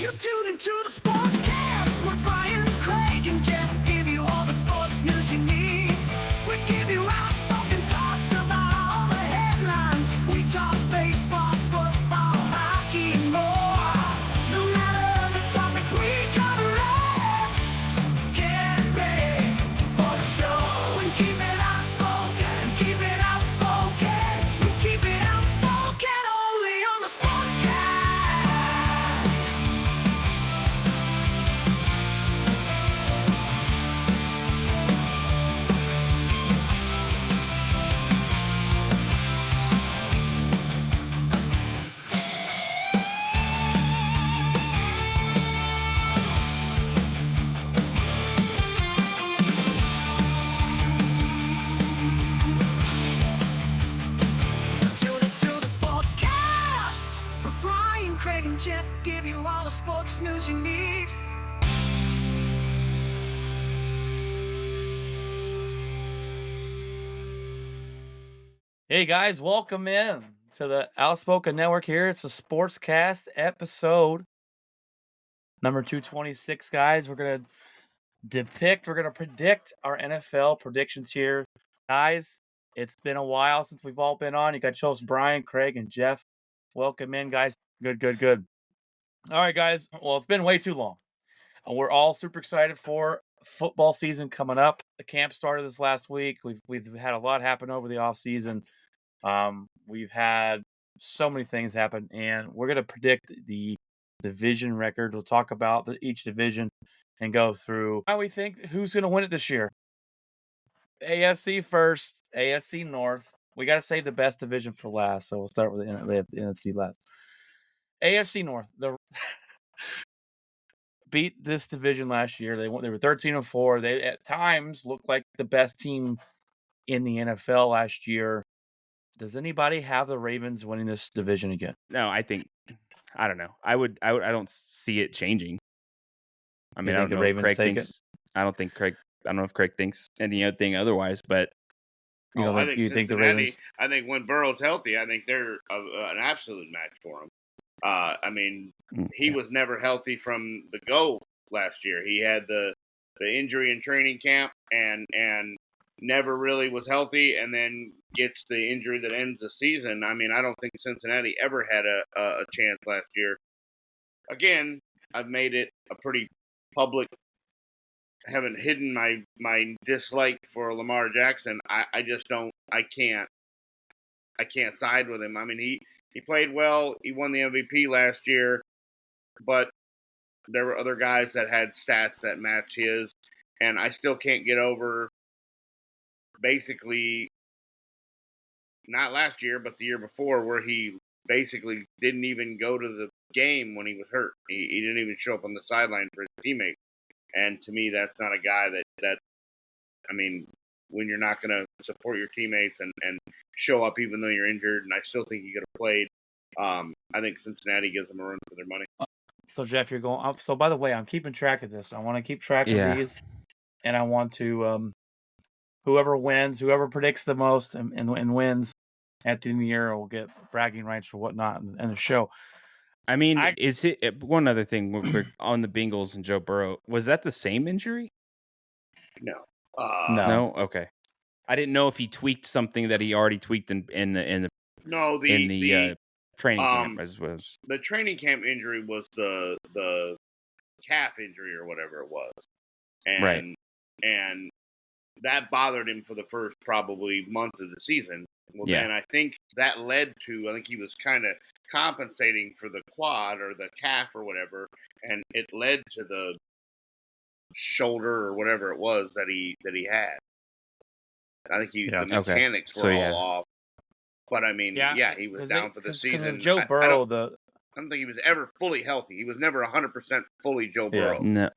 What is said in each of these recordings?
You tune into the Sportscast with Brian, Craig, and Jeff. Give you all the sports news you need. We give you outspoken thoughts about all the headlines. We talk baseball, football, hockey, and more. No matter the topic, we cover it. Get ready for the show and keep it outspoken. Keep it outspoken. We keep it outspoken only on the Sportscast. Tune into the Sportscast. With Brian, Craig, and Jeff give you all the sports news you need. Hey guys, welcome in to the Outspoken Network here. It's the Sportscast episode number 226, guys. We're going to predict our NFL predictions here. Guys, it's been a while since we've all been on. You got your hosts Brian, Craig, and Jeff. Welcome in, guys. Good. All right, guys. Well, it's been way too long. And we're all super excited for football season coming up. The camp started this last week. We've had a lot happen over the offseason. We've had so many things happen, and we're going to predict the division record. We'll talk about each division and go through how we think who's going to win it this year. AFC first, AFC North. We got to save the best division for last, so we'll start with the NFC last. AFC North. Beat this division last year. They were 13-4. They at times looked like the best team in the NFL last year. Does anybody have the Ravens winning this division again? No, I don't know. I don't see it changing. I mean, You I think don't the know if Ravens Craig take thinks. I don't know if Craig thinks any other thing otherwise, but You don't I think, think you think the Cincinnati. Ravens? I think when Burrow's healthy, I think they're an absolute match for him. I mean, he was never healthy from the go last year. He had the injury in training camp and never really was healthy, and then gets the injury that ends the season. I mean, I don't think Cincinnati ever had a chance last year. Again, I've made it a pretty public. I haven't hidden my dislike for Lamar Jackson. I just don't. I can't side with him. I mean, he played well. He won the MVP last year, but there were other guys that had stats that match his, and I still can't get over. Basically, not last year, but the year before, where he basically didn't even go to the game when he was hurt. He didn't even show up on the sideline for his teammates. And to me, that's not a guy that I mean, when you're not going to support your teammates and show up even though you're injured, and I still think he could have played, I think Cincinnati gives them a run for their money. So, Jeff, you're going. So, by the way, I'm keeping track of this. I want to keep track of these, and I want to whoever predicts the most and wins at the end of the year will get bragging rights or whatnot in the show. I mean, is it one other thing real quick on the Bengals and Joe Burrow? Was that the same injury? No. No. Okay. I didn't know if he tweaked something that he already tweaked in the training camp as was. The training camp injury was the calf injury or whatever it was, and that bothered him for the first probably month of the season. Well, then I think that led to, I think he was kind of compensating for the quad or the calf or whatever, and it led to the shoulder or whatever it was that he had. I think the mechanics were all off. But I mean, he was down for the season. Joe Burrow, I don't think he was ever fully healthy. He was never 100% fully Joe Burrow. No.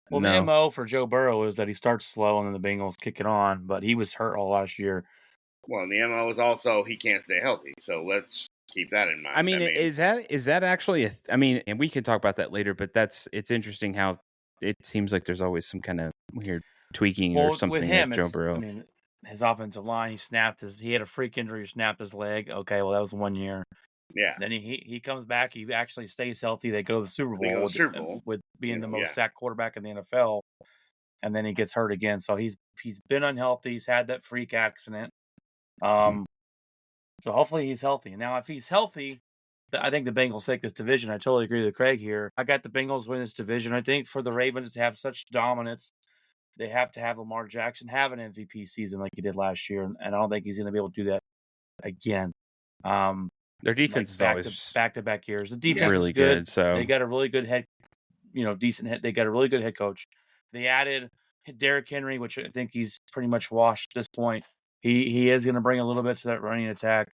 Well, the MO for Joe Burrow is that he starts slow and then the Bengals kick it on, but he was hurt all last year. Well, and the MO is also he can't stay healthy, so let's keep that in mind. I mean, is that actually and we can talk about that later, but it's interesting how it seems like there's always some kind of weird tweaking or something with him, with Joe Burrow. I mean, his offensive line, he had a freak injury, snapped his leg. Okay, well, that was 1 year. Yeah. Then he comes back. He actually stays healthy. They go to the Super They go to Bowl, the with, Super Bowl, with being the most yeah. sacked quarterback in the NFL. And then he gets hurt again. So he's been unhealthy. He's had that freak accident. So hopefully he's healthy. Now, if he's healthy, I think the Bengals take this division. I totally agree with Craig here. I got the Bengals win this division. I think for the Ravens to have such dominance, they have to have Lamar Jackson have an MVP season like he did last year, and I don't think he's going to be able to do that again. Their defense is always back-to-back years. The defense really is good. good. So they got a really good decent head. They got a really good head coach. They added Derrick Henry, which I think he's pretty much washed at this point. He is going to bring a little bit to that running attack.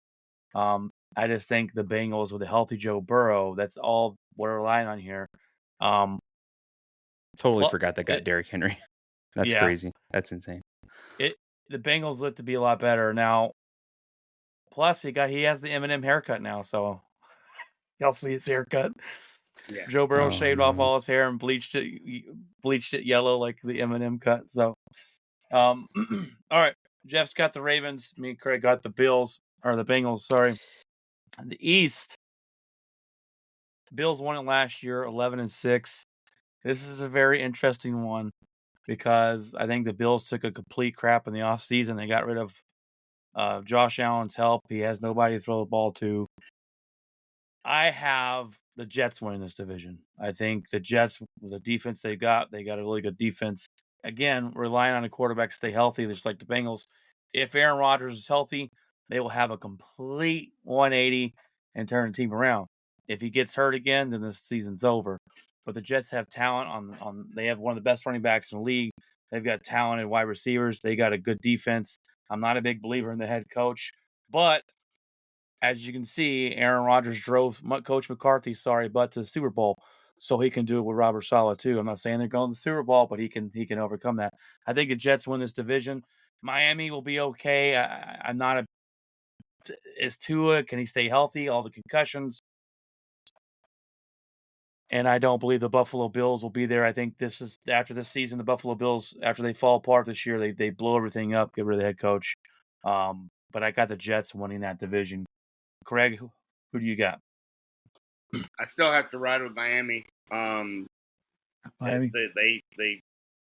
I just think the Bengals with a healthy Joe Burrow, that's all we're relying on here. Totally forgot that got Derrick Henry. That's crazy. That's insane. The Bengals look to be a lot better now. Plus, he has the Eminem haircut now, so y'all see his haircut. Yeah. Joe Burrow shaved off all his hair and bleached it yellow like the Eminem cut. So, all right, Jeff's got the Ravens. Me and Craig got the Bengals. Sorry. The East, Bills won it last year, 11-6. This is a very interesting one because I think the Bills took a complete crap in the offseason. They got rid of Josh Allen's help. He has nobody to throw the ball to. I have the Jets winning this division. I think the Jets, with the defense they got a really good defense. Again, relying on a quarterback to stay healthy, just like the Bengals. If Aaron Rodgers is healthy, they will have a complete 180 and turn the team around. If he gets hurt again, then the season's over. But the Jets have talent they have one of the best running backs in the league. They've got talented wide receivers. They got a good defense. I'm not a big believer in the head coach, but as you can see, Aaron Rodgers drove Coach McCarthy, to the Super Bowl, so he can do it with Robert Saleh too. I'm not saying they're going to the Super Bowl, but he can overcome that. I think the Jets win this division. Miami will be okay. I'm not is Tua, can he stay healthy? All the concussions. And I don't believe the Buffalo Bills will be there. I think this is after this season, the Buffalo Bills, after they fall apart this year, they blow everything up, get rid of the head coach. But I got the Jets winning that division. Craig, who do you got? I still have to ride with Miami. Miami. They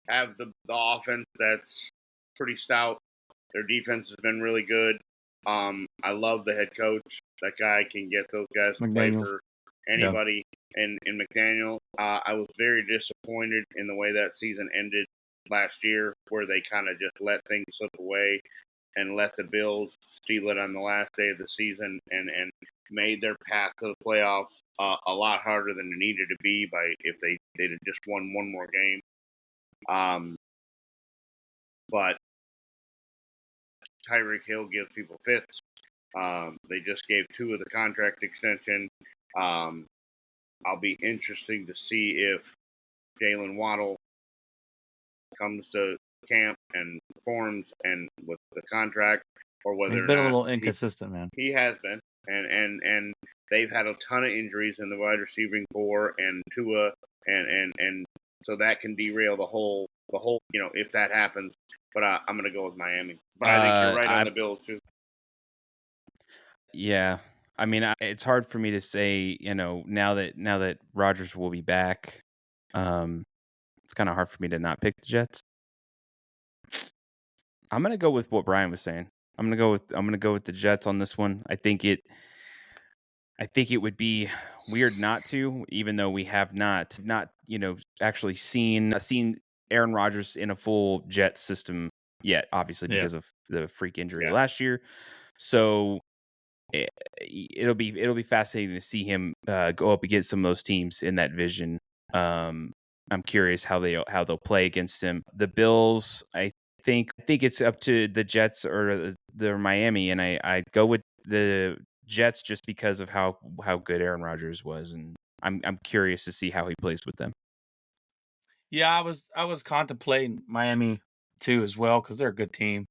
have the offense that's pretty stout. Their defense has been really good. I love the head coach. That guy can get those guys to play for anybody. And in McDaniel, I was very disappointed in the way that season ended last year, where they kind of just let things slip away and let the Bills steal it on the last day of the season and made their path to the playoffs a lot harder than it needed to be if they'd have just won one more game. But Tyreek Hill gives people fits. They just gave Tua the contract extension. I'll be interesting to see if Jalen Waddle comes to camp and performs and with the contract, or whether he's been a little inconsistent, man. He has been, and they've had a ton of injuries in the wide receiving core and Tua, and so that can derail the whole. If that happens. But I'm going to go with Miami. But I think you're right on the Bills too. Yeah. I mean, it's hard for me to say, now that Rodgers will be back, it's kind of hard for me to not pick the Jets. I'm going to go with what Brian was saying. I'm going to go with the Jets on this one. I think it would be weird not to, even though we have not actually seen Aaron Rodgers in a full Jet system yet, obviously because of the freak injury last year. So it'll be fascinating to see him go up against some of those teams in that division. I'm curious how they'll play against him. The Bills, I think it's up to the Jets or the Miami, and I go with the Jets just because of how good Aaron Rodgers was, and I'm curious to see how he plays with them. Yeah, I was contemplating Miami too as well because they're a good team.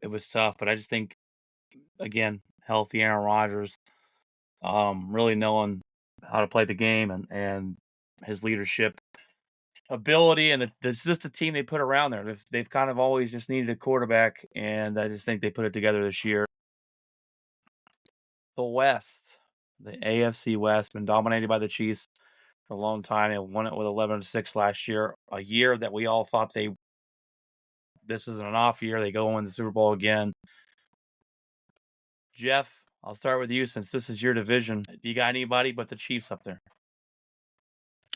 It was tough, but I just think, again, healthy Aaron Rodgers, really knowing how to play the game and his leadership ability, and it's just the team they put around there. They've kind of always just needed a quarterback, and I just think they put it together this year. The West, the AFC West, been dominated by the Chiefs for a long time. They won it with 11-6 last year, a year that we all thought this is an off year. They go and win the Super Bowl again. Jeff, I'll start with you since this is your division. Do you got anybody but the Chiefs up there?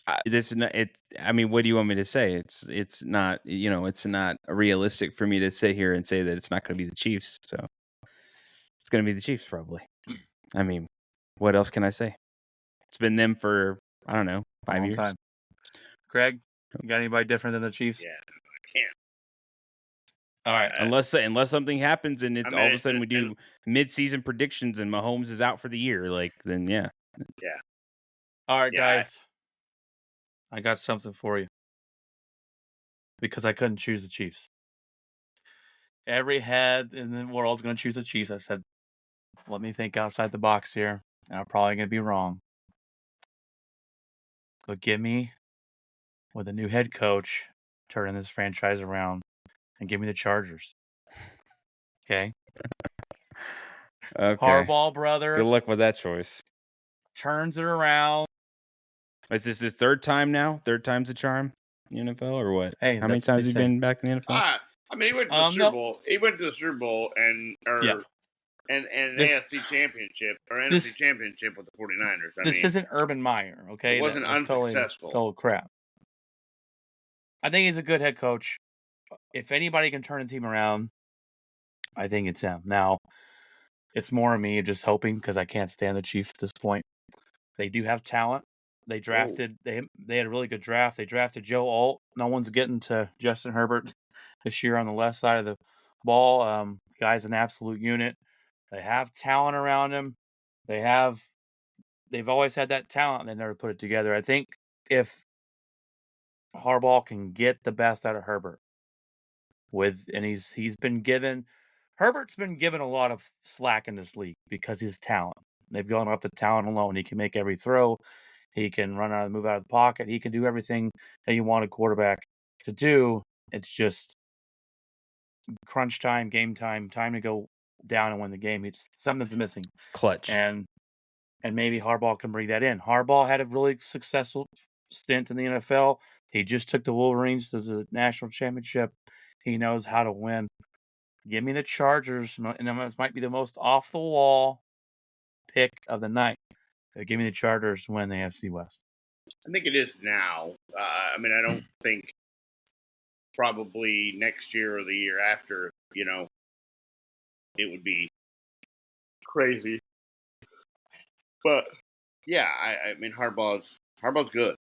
I mean, what do you want me to say? It's not, it's not realistic for me to sit here and say that it's not going to be the Chiefs. So it's going to be the Chiefs probably. I mean, what else can I say? It's been them for, I don't know, 5 years. Time. Craig, you got anybody different than the Chiefs? Yeah, I can't. All right. Unless something happens and all of a sudden we do mid-season predictions and Mahomes is out for the year, then yeah. Yeah. All right, guys. I got something for you. Because I couldn't choose the Chiefs. Every head in the world is going to choose the Chiefs. I said, let me think outside the box here. And I'm probably going to be wrong. But give me, with a new head coach, turning this franchise around, and give me the Chargers. Okay? Okay. Harbaugh brother. Good luck with that choice. Turns it around. Is this his third time now? Third time's a charm in the NFL or what? Hey, how many times has he been back in the NFL? I mean, he went to the Super Bowl. He went to the Super Bowl and AFC Championship or NFC Championship with the 49ers. This isn't Urban Meyer, okay? It wasn't unsuccessful. Total crap. I think he's a good head coach. If anybody can turn a team around, I think it's him. Now, it's more of me just hoping because I can't stand the Chiefs at this point. They do have talent. They drafted. They had a really good draft. They drafted Joe Alt. No one's getting to Justin Herbert this year on the left side of the ball. The guy's an absolute unit. They have talent around him. They've always had that talent, and they never put it together. I think if Harbaugh can get the best out of Herbert, Herbert's been given a lot of slack in this league because his talent. They've gone off the talent alone. He can make every throw. He can move out of the pocket. He can do everything that you want a quarterback to do. It's just crunch time, game time to go down and win the game. It's something's missing. Clutch. And maybe Harbaugh can bring that in. Harbaugh had a really successful stint in the NFL. He just took the Wolverines to the national championship. He knows how to win. Give me the Chargers, and this might be the most off-the-wall pick of the night. Give me the Chargers to win the AFC West. I think it is now. I mean, I don't think probably next year or the year after, it would be crazy. But, yeah, I mean, Harbaugh's good.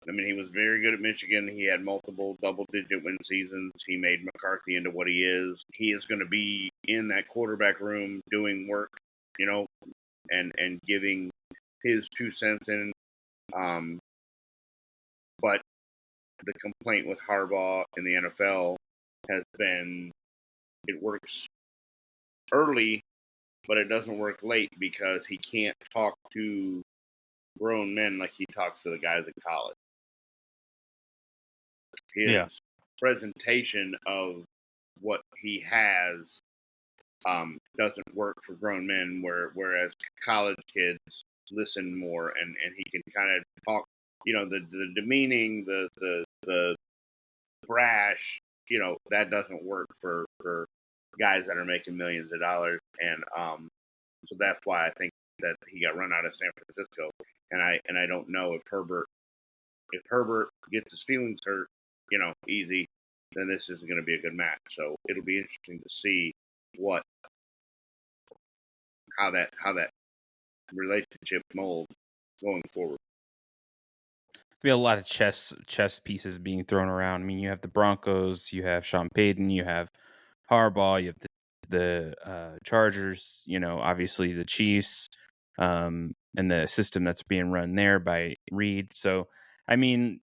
I mean, he was very good at Michigan. He had multiple double-digit win seasons. He made McCarthy into what he is. He is going to be in that quarterback room doing work, and giving his 2 cents in. But the complaint with Harbaugh in the NFL has been it works early, but it doesn't work late because he can't talk to grown men like he talks to the guys at college. His presentation of what he has doesn't work for grown men, whereas college kids listen more, and he can kind of talk, the demeaning, the brash, that doesn't work for guys that are making millions of dollars, and so that's why I think that he got run out of San Francisco, and I don't know if Herbert gets his feelings hurt, easy, then this isn't going to be a good match. So it'll be interesting to see how that relationship molds going forward. There'll be a lot of chess pieces being thrown around. I mean, you have the Broncos, you have Sean Payton, you have Harbaugh, you have the Chargers, obviously the Chiefs, and the system that's being run there by Reed. So, I mean,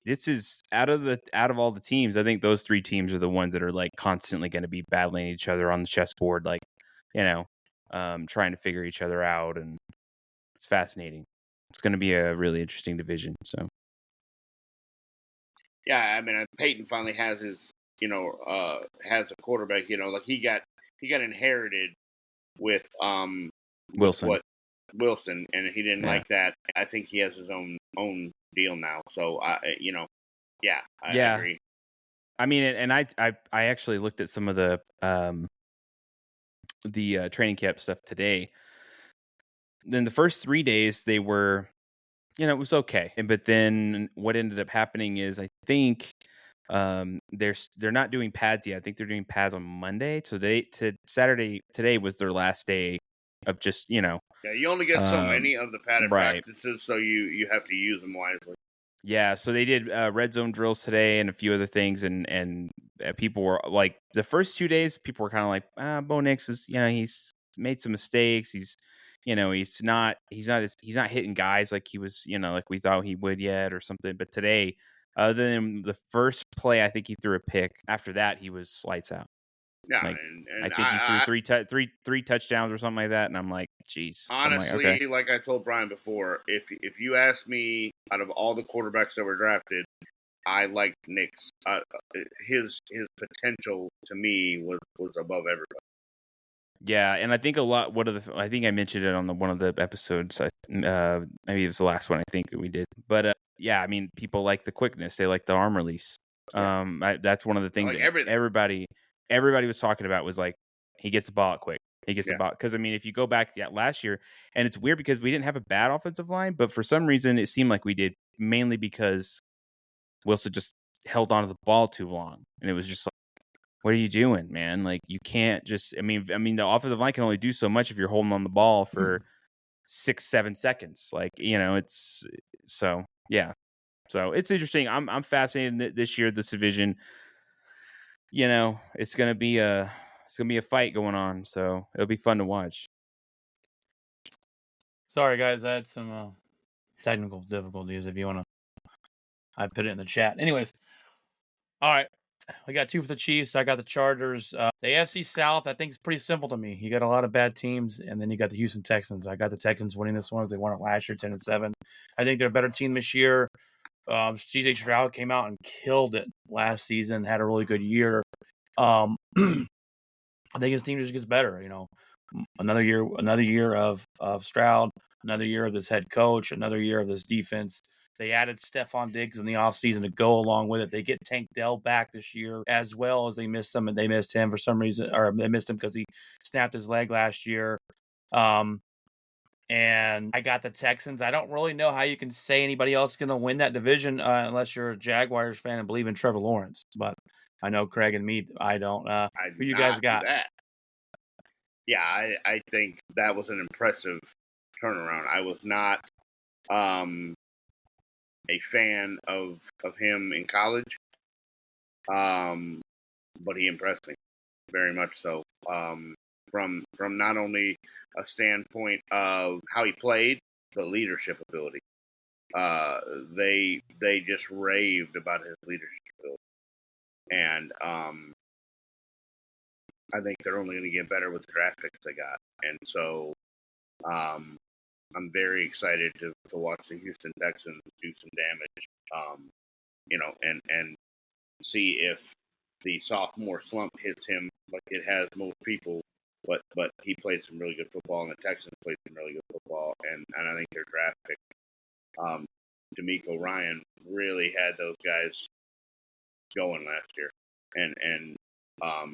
this is out of all the teams. I think those 3 teams are the ones that are like constantly going to be battling each other on the chessboard, like trying to figure each other out, and it's fascinating. It's going to be a really interesting division. So, yeah, I mean, Peyton finally has his, has a quarterback. Like he got inherited with Wilson. Wilson, and he didn't Yeah. like that. I think he has his own deal now. So I Yeah. agree. I mean, and I actually looked at some of the training camp stuff today. Then the first 3 days they were, it was okay. But then what ended up happening is I think they're not doing pads yet. I think they're doing pads on Monday. So Saturday today was their last day of just, Yeah, you only get so many of the padded right. practices, so you have to use them wisely. Yeah, so they did red zone drills today and a few other things, and people were like, the first 2 days, people were kind of like, Bo Nix is, he's made some mistakes. He's not hitting guys like he was, like we thought he would yet or something. But today, other than the first play, I think he threw a pick. After that, he was lights out. Yeah, Like, and I think he threw three touchdowns or something like that, and I'm like, geez. Honestly, so I'm like, okay. I told Brian before, if you ask me, out of all the quarterbacks that were drafted, I liked Nix. His potential to me was above everybody. Yeah, and I think I think I mentioned it on one of the episodes. Maybe it was the last one I think we did. But yeah, I mean, people like the quickness. They like the arm release. Yeah. That's one of the things like that everybody was talking about was like, he gets the ball out quick. He gets the ball. Because, I mean, if you go back last year, and it's weird because we didn't have a bad offensive line, but for some reason it seemed like we did, mainly because Wilson just held onto the ball too long. And it was just like, what are you doing, man? Like, you can't just, I mean, the offensive line can only do so much if you're holding on the ball for 6-7 seconds. Like, it's so, yeah. So it's interesting. I'm fascinated this year, this division, it's going to be a fight going on. So it'll be fun to watch. Sorry, guys. I had some technical difficulties. If you want to, I put it in the chat. Anyways, all right. We got 2 for the Chiefs. I got the Chargers. The AFC South, I think, is pretty simple to me. You got a lot of bad teams, and then you got the Houston Texans. I got the Texans winning this one as they won it last year, 10-7. I think they're a better team this year. CJ Stroud came out and killed it last season, had a really good year. I think his team just gets better. Another year of Stroud, another year of this head coach, another year of this defense. They added Stephon Diggs in the offseason to go along with it. They get Tank Dell back this year, as well as they missed him, and they missed him for some reason, or they missed him because he snapped his leg last year. And I got the Texans. I don't really know how you can say anybody else is going to win that division unless you're a Jaguars fan and believe in Trevor Lawrence. But I know Craig and me, I don't. Who you guys got? That. Yeah, I think that was an impressive turnaround. I was not a fan of him in college, but he impressed me very much so. From not only a standpoint of how he played, but leadership ability. They just raved about his leadership ability, and I think they're only going to get better with the draft picks they got, and so I'm very excited to watch the Houston Texans do some damage, and see if the sophomore slump hits him like it has most people. But he played some really good football, and the Texans played some really good football, and I think their draft pick, D'Amico Ryan, really had those guys going last year, and I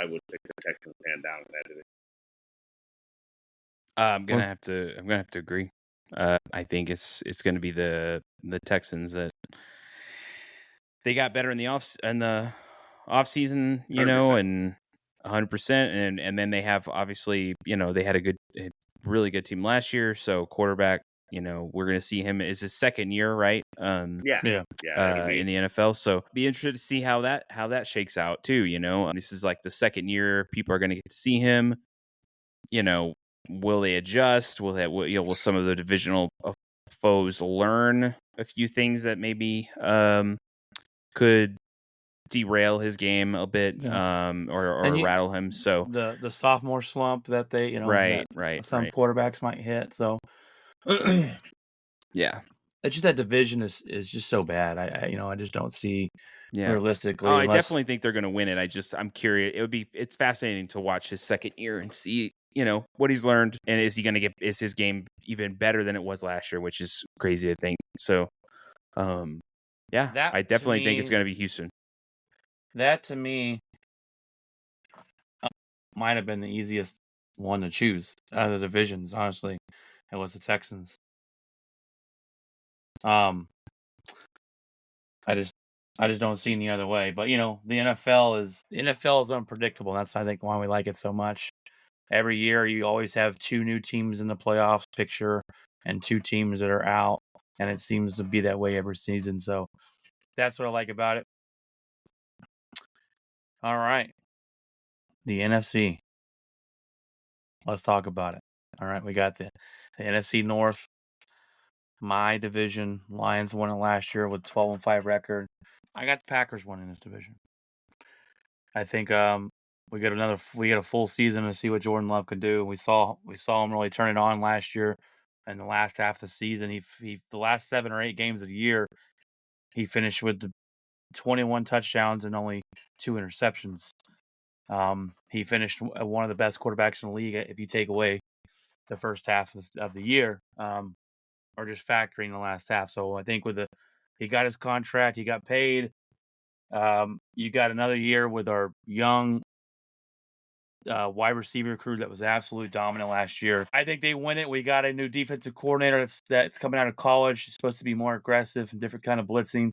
would pick the Texans hand down in that division. I'm gonna have to agree. I think it's gonna be the Texans that they got better in the off season, 100%. and 100%, and then they have obviously, they had a really good team last year. So quarterback, we're gonna see him is his second year, right? Yeah. In the NFL. So be interested to see how that shakes out too. This is like the second year people are gonna get to see him. Will they adjust? Will some of the divisional foes learn a few things that maybe could derail his game a bit, or rattle him? So the sophomore slump that they, right. Some quarterbacks might hit. So yeah, it's just that division is just so bad. I just don't see realistically. I definitely think they're going to win it. I'm curious. It's fascinating to watch his second year and see, what he's learned, and is his game even better than it was last year, which is crazy to think. So, yeah, That I to definitely think me, it's going to be Houston. that to me might have been the easiest one to choose out of the divisions. Honestly, it was the Texans. I just don't see any other way. But the NFL is unpredictable. That's I think why we like it so much. Every year you always have 2 new teams in the playoffs picture and 2 teams that are out, and it seems to be that way every season. So that's what I like about it. All right. The NFC. Let's talk about it. All right, we got the NFC North. My division. Lions won it last year with 12-5 record. I got the Packers winning this division. I think we get a full season to see what Jordan Love could do. We saw him really turn it on last year. In the last half of the season, he the last 7 or 8 games of the year, he finished with the 21 touchdowns and only 2 interceptions. He finished one of the best quarterbacks in the league if you take away the first half of the year, or just factoring the last half. So I think he got his contract, he got paid. You got another year with our young wide receiver crew that was absolutely dominant last year. I think they win it. We got a new defensive coordinator that's coming out of college. He's supposed to be more aggressive and different kind of blitzing.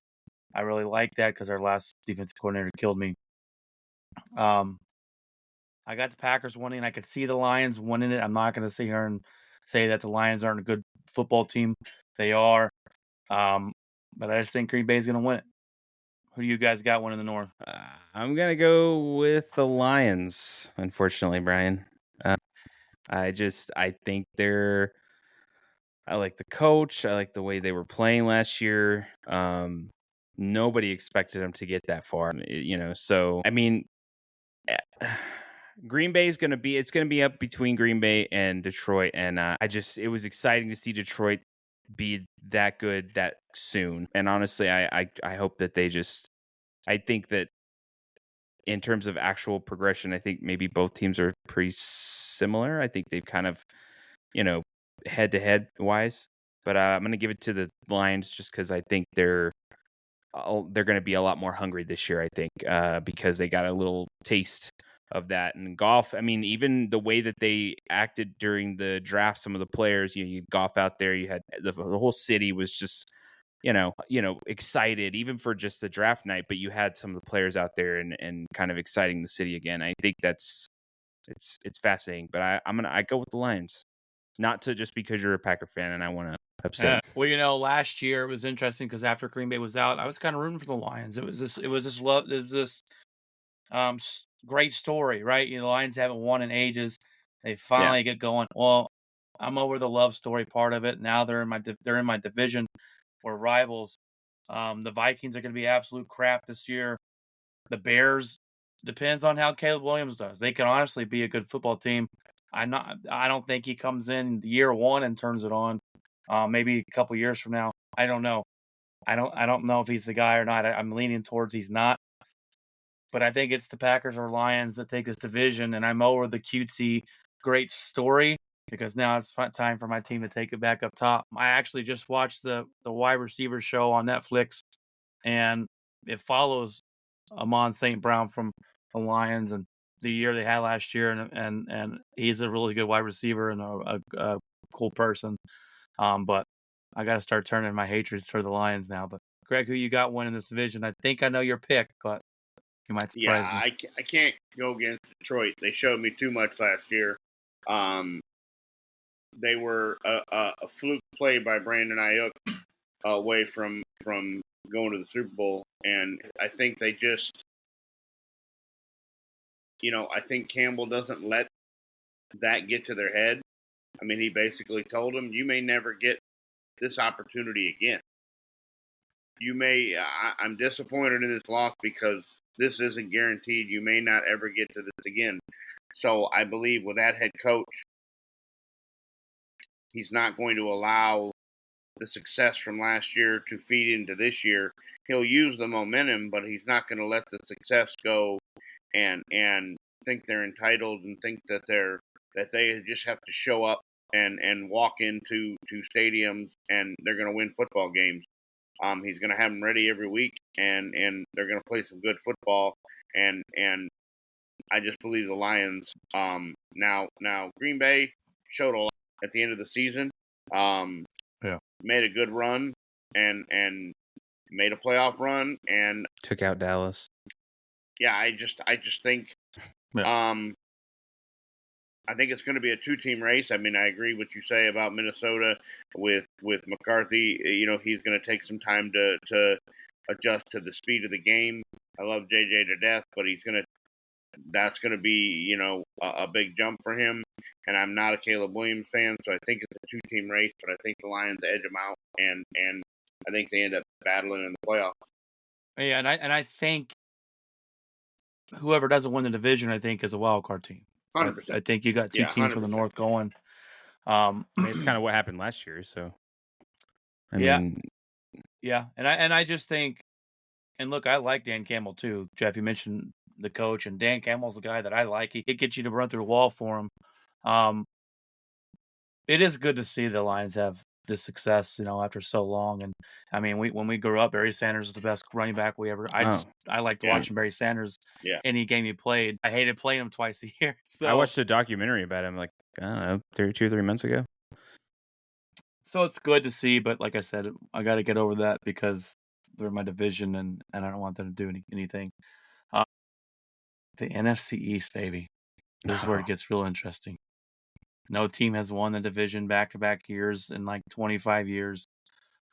I really like that because our last defensive coordinator killed me. I got the Packers winning. I could see the Lions winning it. I'm not going to sit here and say that the Lions aren't a good football team. They are. But I just think Green Bay is going to win it. Who do you guys got winning the North? I'm going to go with the Lions, unfortunately, Brian. I think I like the coach. I like the way they were playing last year. Nobody expected them to get that far, so, I mean, Green Bay it's going to be up between Green Bay and Detroit. And it was exciting to see Detroit be that good that soon. And honestly, I hope that I think that in terms of actual progression, I think maybe both teams are pretty similar. I think they've kind of, head to head wise, but I'm going to give it to the Lions just because I think they're going to be a lot more hungry this year. I think because they got a little taste of that. And Goff, I mean, even the way that they acted during the draft, some of the players, you had Goff out there, you had the whole city was just, excited even for just the draft night, but you had some of the players out there and kind of exciting the city again. I think it's fascinating, but I go with the Lions, not to just because you're a Packer fan and I want to upset. Well, last year it was interesting because after Green Bay was out, I was kind of rooting for the Lions. It was this great story, right? The Lions haven't won in ages. They finally get going. Well, I'm over the love story part of it. Now they're in my division. We're rivals. The Vikings are going to be absolute crap this year. The Bears depends on how Caleb Williams does. They can honestly be a good football team. I don't think he comes in year 1 and turns it on. Maybe a couple years from now. I don't know. I don't know if he's the guy or not. I'm leaning towards he's not. But I think it's the Packers or Lions that take this division, and I'm over the cutesy great story because now it's time for my team to take it back up top. I actually just watched the wide receiver show on Netflix, and it follows Amon St. Brown from the Lions and the year they had last year, and he's a really good wide receiver and a cool person. But I got to start turning my hatred for the Lions now. But Greg, who you got winning this division? I think I know your pick, but you might surprise me. I can't go against Detroit. They showed me too much last year. They were a fluke play by Brandon Ayuk away from going to the Super Bowl, and I think they just, I think Campbell doesn't let that get to their head. I mean, he basically told them, "You may never get this opportunity again. I'm disappointed in this loss because this isn't guaranteed. You may not ever get to this again." So I believe with that head coach, he's not going to allow the success from last year to feed into this year. He'll use the momentum, but he's not going to let the success go and think they're entitled and think that they're that they just have to show up and walk into stadiums and they're going to win football games. He's going to have them ready every week, and they're going to play some good football. And I just believe the Lions. Now Green Bay showed a lot at the end of the season. Made a good run and made a playoff run and took out Dallas. Yeah, I just think. I think it's going to be a two-team race. I mean, I agree with what you say about Minnesota with McCarthy. You know, he's going to take some time to adjust to the speed of the game. I love JJ to death, but that's going to be, you know, a big jump for him. And I'm not a Caleb Williams fan, so I think it's a two-team race, but I think the Lions edge them out, and I think they end up battling in the playoffs. Yeah, and I think whoever doesn't win the division, I think, is a wild card team. 100%. I think you got two teams from the North going. I mean, it's kind of what happened last year. So, I mean, and I just think, and look, I like Dan Campbell too. Jeff, you mentioned the coach, and Dan Campbell's the guy that I like. He could get you to run through the wall for him. It is good to see the Lions have this success, you know, after so long. And I mean, when we grew up, Barry Sanders is the best running back we ever. I liked watching Barry Sanders. Any game he played. I hated playing him twice a year. So I watched a documentary about him, like, I don't know, 2 or 3 months ago. So it's good to see, but like I said, I got to get over that because they're my division, and I don't want them to do anything. The NFC East, baby. This is where it gets real interesting. No team has won the division back-to-back years in like 25 years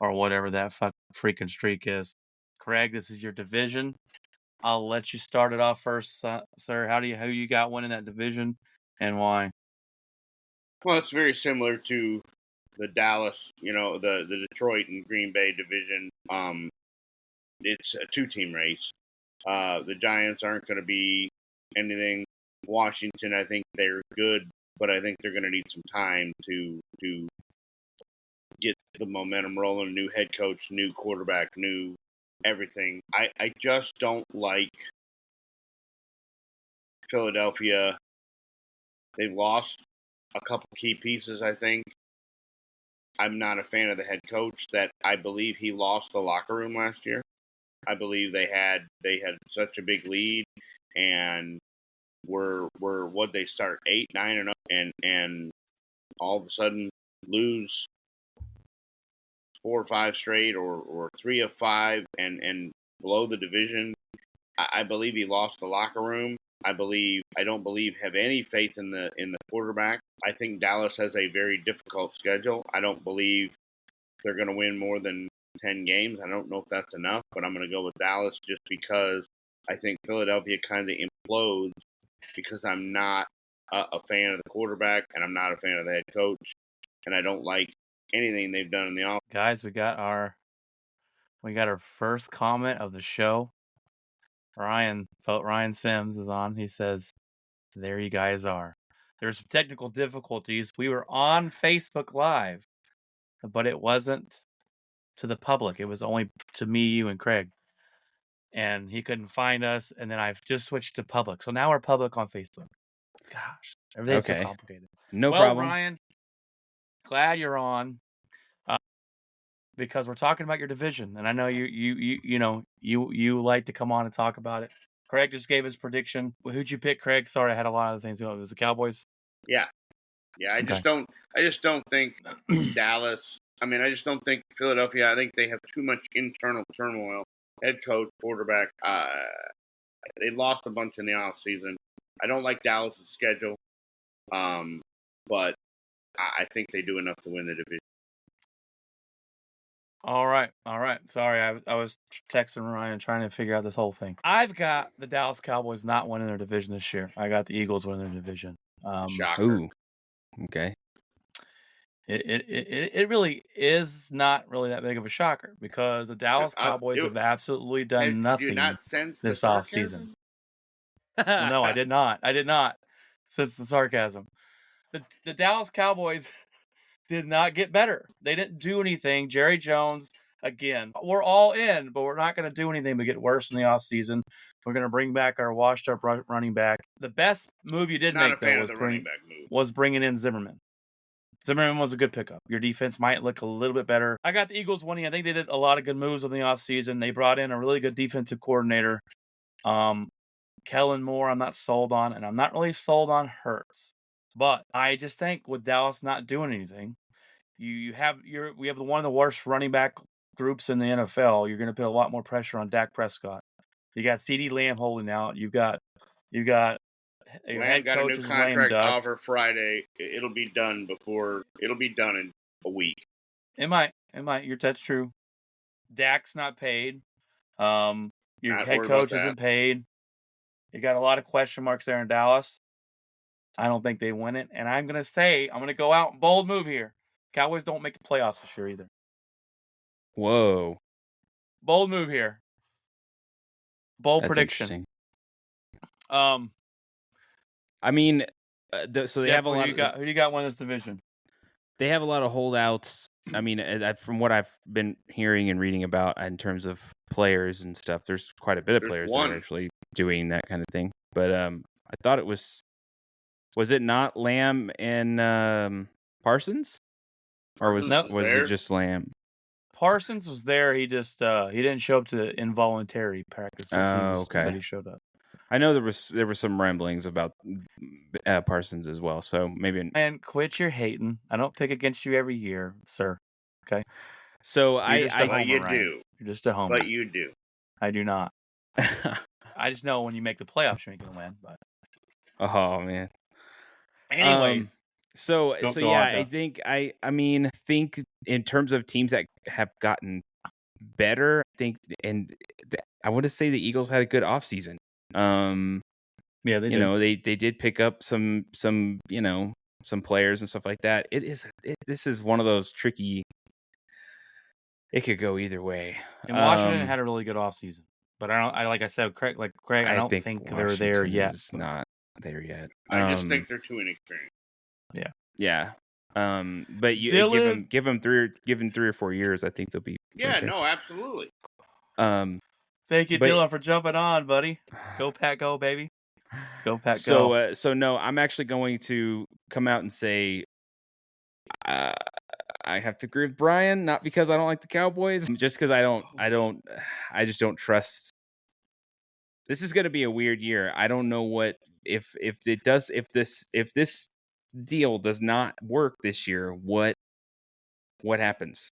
or whatever that freaking streak is. Craig, this is your division. I'll let you start it off first, sir. Who you got winning that division and why? Well, it's very similar to the Dallas, you know, the Detroit and Green Bay division. It's a two-team race. The Giants aren't going to be anything. Washington, I think they're good, but I think they're going to need some time to get the momentum rolling. New head coach, new quarterback, new everything. I just don't like Philadelphia. They've lost a couple key pieces, I think. I'm not a fan of the head coach. That I believe he lost the locker room last year. I believe they had such a big lead and were what they start 8-9-0 and all of a sudden lose 4 or 5 straight or 3 of 5 and blow the division. I believe he lost the locker room. I don't have any faith in the quarterback. I think Dallas has a very difficult schedule. I don't believe they're going to win more than 10 games. I don't know if that's enough, but I'm going to go with Dallas just because I think Philadelphia kind of implodes because I'm not a fan of the quarterback and I'm not a fan of the head coach, and I don't like anything they've done in the offense. Guys, we got our first comment of the show. Ryan Sims is on. He says, "There you guys are. There's some technical difficulties. We were on Facebook Live, but it wasn't to the public. It was only to me, you, and Craig. And he couldn't find us. And then I've just switched to public. So now we're public on Facebook. Gosh, everything's so complicated. No problem. Ryan, glad you're on. Because we're talking about your division, and I know you like to come on and talk about it. Craig just gave his prediction. Who'd you pick, Craig? Sorry, I had a lot of other things going. It was the Cowboys. Yeah. I just don't think Dallas. I mean, I just don't think Philadelphia. I think they have too much internal turmoil. Head coach, quarterback. They lost a bunch in the offseason. I don't like Dallas' schedule, but I think they do enough to win the division. All right. Sorry, I was texting Ryan trying to figure out this whole thing. I've got the Dallas Cowboys not winning their division this year. I got the Eagles winning their division. Shocker. Ooh. Okay. It really is not really that big of a shocker because the Dallas Cowboys have absolutely done nothing. Do you not sense this the offseason? No, I did not. I did not sense the sarcasm. The Dallas Cowboys did not get better. They didn't do anything. Jerry Jones again. We're all in, but we're not going to do anything but get worse in the offseason. We're going to bring back our washed-up running back. The best move you did Not make, a fan though, of the running back move. was bringing in Zimmerman. Zimmerman was a good pickup. Your defense might look a little bit better. I got the Eagles winning. I think they did a lot of good moves in the offseason. They brought in a really good defensive coordinator. Kellen Moore, I'm not sold on, and I'm not really sold on Hurts. But I just think with Dallas not doing anything, we have one of the worst running back groups in the NFL. You're going to put a lot more pressure on Dak Prescott. You got CeeDee Lamb holding out. You got your Lamb head got a coach new is lame contract duck. offer Friday. It'll be done in a week. It might. That's true. Dak's not paid. Your Not head worried coach about that. isn't paid. You got a lot of question marks there in Dallas. I don't think they win it. And I'm going to go out, bold move here. Cowboys don't make the playoffs this year either. Whoa. Bold move here. Bold That's prediction. interesting. I mean, so they Jeff, have a lot. Who do you got winning this division? They have a lot of holdouts. I mean, from what I've been hearing and reading about in terms of players and stuff, there's quite a bit of players that are actually doing that kind of thing. But I thought it was it not Lamb and Parsons, or was it just Lamb? Parsons was there. He just he didn't show up to the involuntary practices. Okay. But he showed up. I know there were some ramblings about Parsons as well, so maybe. And quit your hating. I don't pick against you every year, sir. Okay. So You're just a homer. But you do. I do not. I just know when you make the playoffs, you ain't gonna win. But oh man. Anyways, so yeah, I think in terms of teams that have gotten better, I want to say the Eagles had a good offseason. Yeah, they did. They did pick up some some players and stuff like that. This is one of those tricky. It could go either way. And Washington had a really good offseason. But like I said, Craig, I don't think they're there yet. It's not there yet. I just think they're too inexperienced. Yeah. But you give them 3 or 4 years, I think they'll be. Yeah, okay. no, absolutely. Thank you, Dylan, for jumping on, buddy. Go Pack, go, baby. Go Pack, go. So no, I'm actually going to come out and say I have to agree with Brian, not because I don't like the Cowboys, just because I just don't trust. This is going to be a weird year. I don't know what if this deal does not work this year, what happens?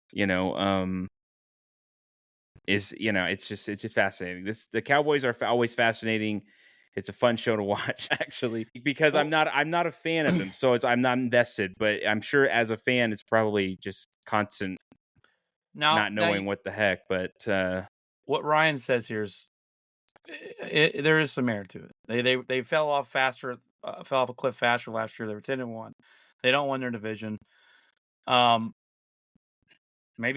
It's just fascinating. The Cowboys are always fascinating. It's a fun show to watch, actually, because I'm not a fan of them, so I'm not invested. But I'm sure as a fan, it's probably just constant not knowing what the heck. But what Ryan says here is there is some merit to it. They fell off a cliff faster last year. They were 10-1. They don't win their division. Maybe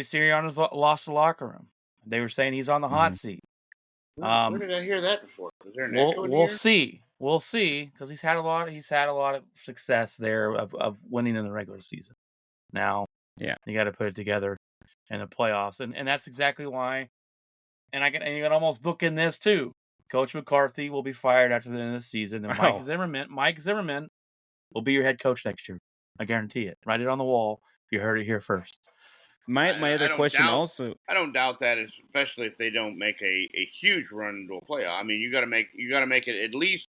Sirianni's lost the locker room. They were saying he's on the hot seat. Where did I hear that before? Was there an echo in here? We'll see, because he's had a lot of success there of winning in the regular season. Now, yeah, you got to put it together in the playoffs, and that's exactly why. And you can almost book in this too. Coach McCarthy will be fired after the end of the season, and Mike Zimmerman will be your head coach next year. I guarantee it. Write it on the wall. You heard it here first. My other question also, I don't doubt that, especially if they don't make a huge run into a playoff. I mean, you got to make it at least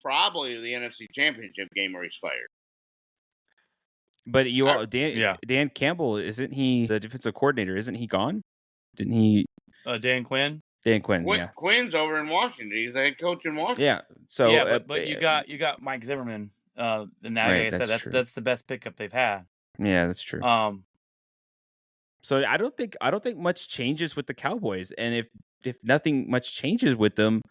probably the NFC Championship game where he's fired. But Dan Campbell, isn't he the defensive coordinator? Isn't he gone? Didn't he? Dan Quinn. Dan Quinn. Yeah. Quinn's over in Washington. He's the head coach in Washington. Yeah. So but you got Mike Zimmerman. And now, like I said, that's the best pickup they've had. Yeah, that's true. So I don't think much changes with the Cowboys, and if nothing much changes with them,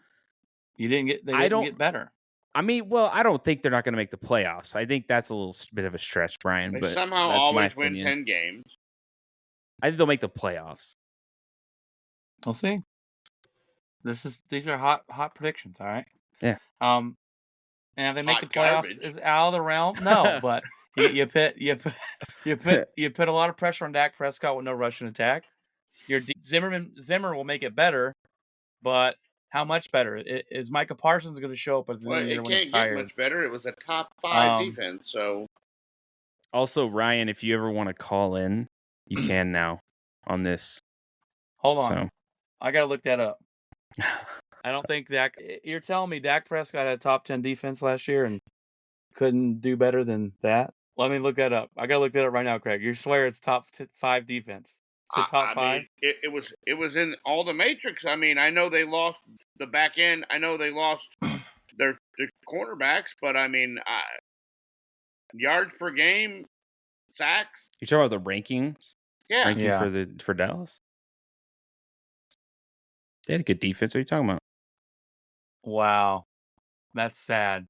they didn't get better. I mean, well, I don't think they're not going to make the playoffs. I think that's a little bit of a stretch, Brian. They but somehow always win 10 games. I think they'll make the playoffs. We'll see. These are hot predictions. All right. Yeah. And if they make the playoffs, is out of the realm. No, but. You put a lot of pressure on Dak Prescott with no rushing attack. Zimmer will make it better, but how much better? Is Micah Parsons going to show up at the end of the year it when he's can't get tired? much better. It was a top 5 defense, so. Also, Ryan, if you ever want to call in, you can now on this. Hold on. So. I got to look that up. I don't think you're telling me Dak Prescott had a top 10 defense last year and couldn't do better than that? Let me look that up. I got to look that up right now, Craig. You swear it's top 5 defense. Top 5? Mean, it was in all the matrix. I mean, I know they lost the back end. I know they lost their cornerbacks, but I mean, yards per game, sacks. You talking about the rankings? Yeah. Ranking for Dallas? They had a good defense. What are you talking about? Wow. That's sad.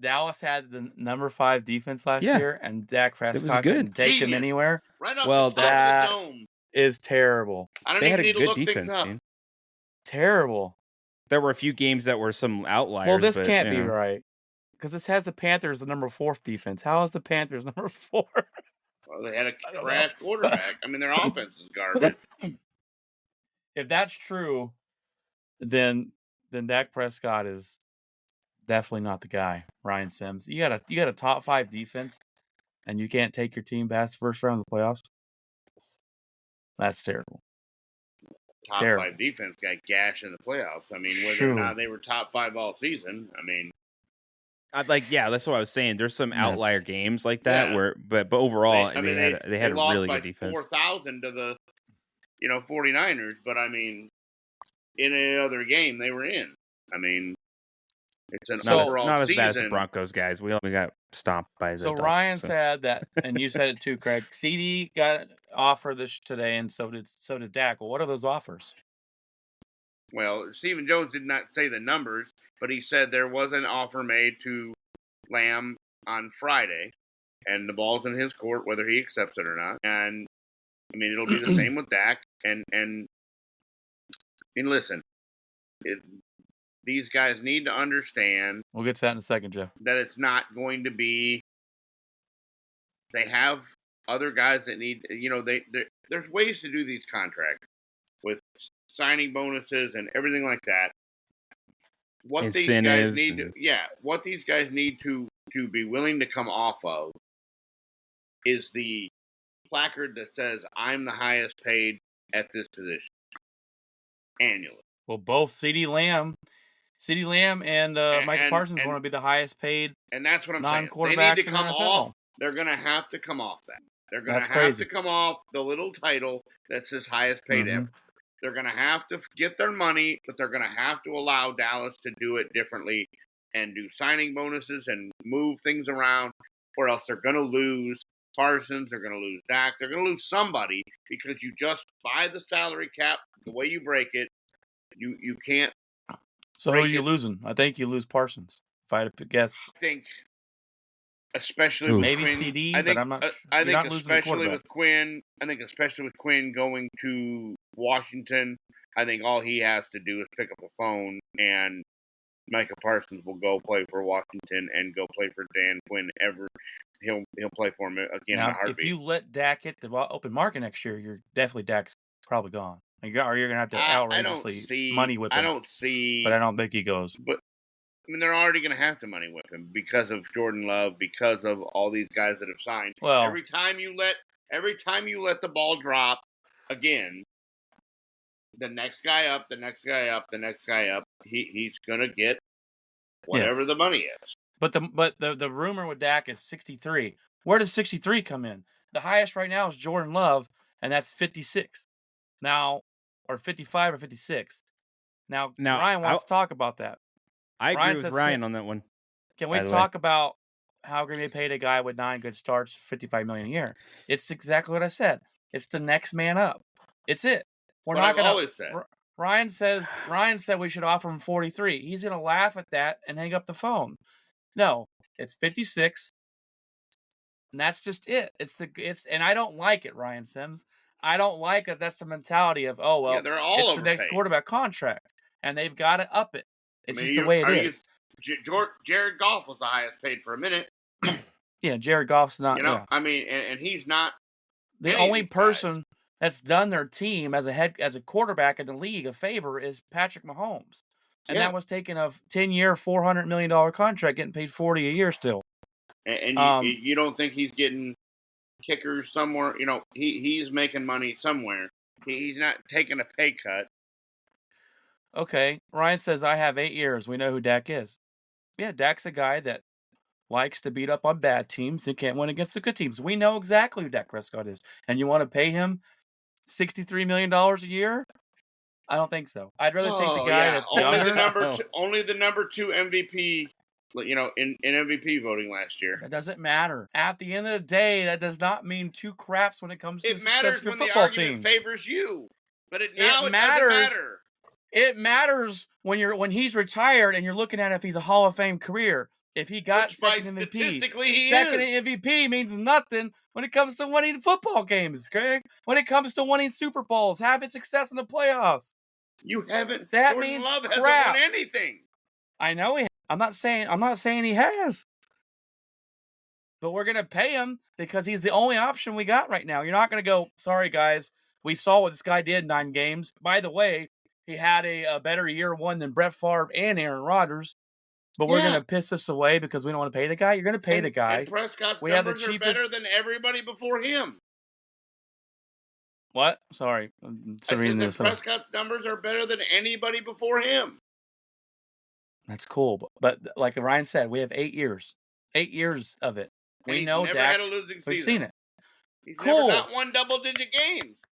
Dallas had the number 5 defense last year, and Dak Prescott couldn't take him anywhere. Right off the top of the dome. Is terrible. I don't even need to look things up. Dude. Terrible. There were a few games that were some outliers. Well, this can't be right. Because this has the Panthers the number 4 defense. How is the Panthers number 4? Well, they had a trash quarterback. I mean, their offense is garbage. If that's true, then Dak Prescott is definitely not the guy. Ryan Sims, you got a top 5 defense, and you can't take your team past the first round of the playoffs. That's terrible. Top 5 defense got gashed in the playoffs. I mean, whether or not they were top 5 all season, I mean, that's what I was saying. There's some outlier games like that where, but overall, they had a really good defense. 4,000 to the 49ers, but I mean, in another game they were in. I mean, it's an overall not as season. bad as the Broncos guys. We got stomped by the. So Ryan said that, and you said it too, Craig. CD got an offer today, and so did Dak. Well, what are those offers? Well, Stephen Jones did not say the numbers, but he said there was an offer made to Lamb on Friday, and the ball's in his court whether he accepts it or not. And I mean, it'll be the same with Dak. And listen, these guys need to understand. We'll get to that in a second, Jeff. That it's not going to be. They have other guys that need. There's ways to do these contracts with signing bonuses and everything like that. What these guys need to be willing to come off of is the placard that says I'm the highest paid at this position annually. Well, both CeeDee Lamb and Micah Parsons want to be the highest paid. And that's what I'm saying. They need to come off. They're going to have to come off that. They're going to have to come off the little title that says highest paid ever. They're going to have to get their money, but they're going to have to allow Dallas to do it differently and do signing bonuses and move things around, or else they're going to lose Parsons, they're going to lose Dak, they're going to lose somebody because you just buy the salary cap the way you break it. You can't. So who are you losing? I think you lose Parsons. If I had to guess, I think, especially with maybe Quinn, CD, but I'm not. I think especially with Quinn. I think especially with Quinn going to Washington, I think all he has to do is pick up a phone, and Micah Parsons will go play for Washington and go play for Dan Quinn. He'll play for him again in a heartbeat. If you let Dak hit the open market next year, you're definitely Dak's probably gone. Or you're gonna have to outrageously money whip him. I don't see, but I don't think he goes. But I mean, they're already gonna have to money whip him because of Jordan Love, because of all these guys that have signed. Well, every time you let the ball drop again, the next guy up, the next guy up, the next guy up, he's gonna get whatever the money is. But the rumor with Dak is 63. Where does 63 come in? The highest right now is Jordan Love, and that's 56. Now, or 55 or 56. Now Ryan wants to talk about that. I agree with Ryan on that one. Can we talk about how we're going to be paid a guy with 9 good starts, $55 million a year? It's exactly what I said. It's the next man up. It's it. We're not going to. Always said. Ryan said we should offer him 43. He's going to laugh at that and hang up the phone. No, it's 56. And that's just it. And I don't like it, Ryan Sims. I don't like it. That's the mentality of, they're all it's overpaid. The next quarterback contract, and they've got to up it. It's just the way it is. Jared Goff was the highest paid for a minute. Yeah, Jared Goff's not. I mean, and he's not the only person that's done their team as a quarterback in the league a favor is Patrick Mahomes. And Yeah. that was taking a 10-year, $400 million contract, getting paid $40 a year still. And you don't think he's getting kickers somewhere? You know, he's making money somewhere. He's not taking a pay cut. Okay, Ryan says, I have 8 years. We know who Dak is. Yeah, Dak's a guy that likes to beat up on bad teams and can't win against the good teams. We know exactly who Dak Prescott is. And you want to pay him $63 million a year? I don't think so. I'd rather take the guy that's only younger. only the number 2 MVP, you know, in MVP voting last year. That doesn't matter. At the end of the day, that does not mean two craps when it comes to the It success matters of your when the football argument team. favors you, but it matters. doesn't matter. It matters when he's retired and you're looking at if he's a Hall of Fame career. If he got Which by second MVP, statistically he second is. MVP means nothing when it comes to winning football games, Craig. When it comes to winning Super Bowls, having success in the playoffs. You haven't. That Jordan means Love hasn't crap. won anything. I know he. I'm not saying he has. But we're gonna pay him because he's the only option we got right now. You're not gonna go, sorry guys, we saw what this guy did in 9 games. By the way, he had a better year one than Brett Favre and Aaron Rodgers. But we're gonna piss this away because we don't want to pay the guy. You're gonna pay the guy. And Prescott's We have the numbers are cheapest- better than everybody before him. What? Sorry, I'm I reading said that this. Prescott's numbers are better than anybody before him. That's cool, but like Ryan said, we have 8 years. 8 years of it. And We he's know never Dak. had a losing season. We've seen it. He's Cool. never not won double-digit games.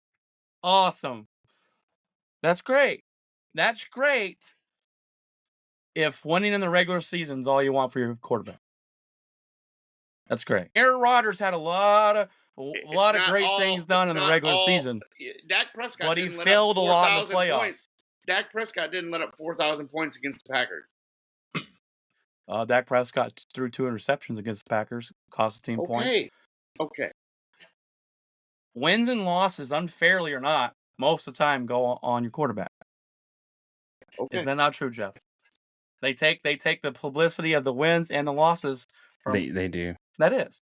Awesome. That's great. That's great. If winning in the regular season is all you want for your quarterback, that's great. Aaron Rodgers had a lot of great things done in the regular season, Dak Prescott but he didn't let failed a up lot in the 4,000 playoffs. points. Dak Prescott didn't let up 4,000 points against the Packers. Dak Prescott threw 2 interceptions against the Packers, cost the team points. Okay. Wins and losses, unfairly or not, most of the time go on your quarterback. Okay. Is that not true, Jeff? They take the publicity of the wins and the losses. From, They do. That is.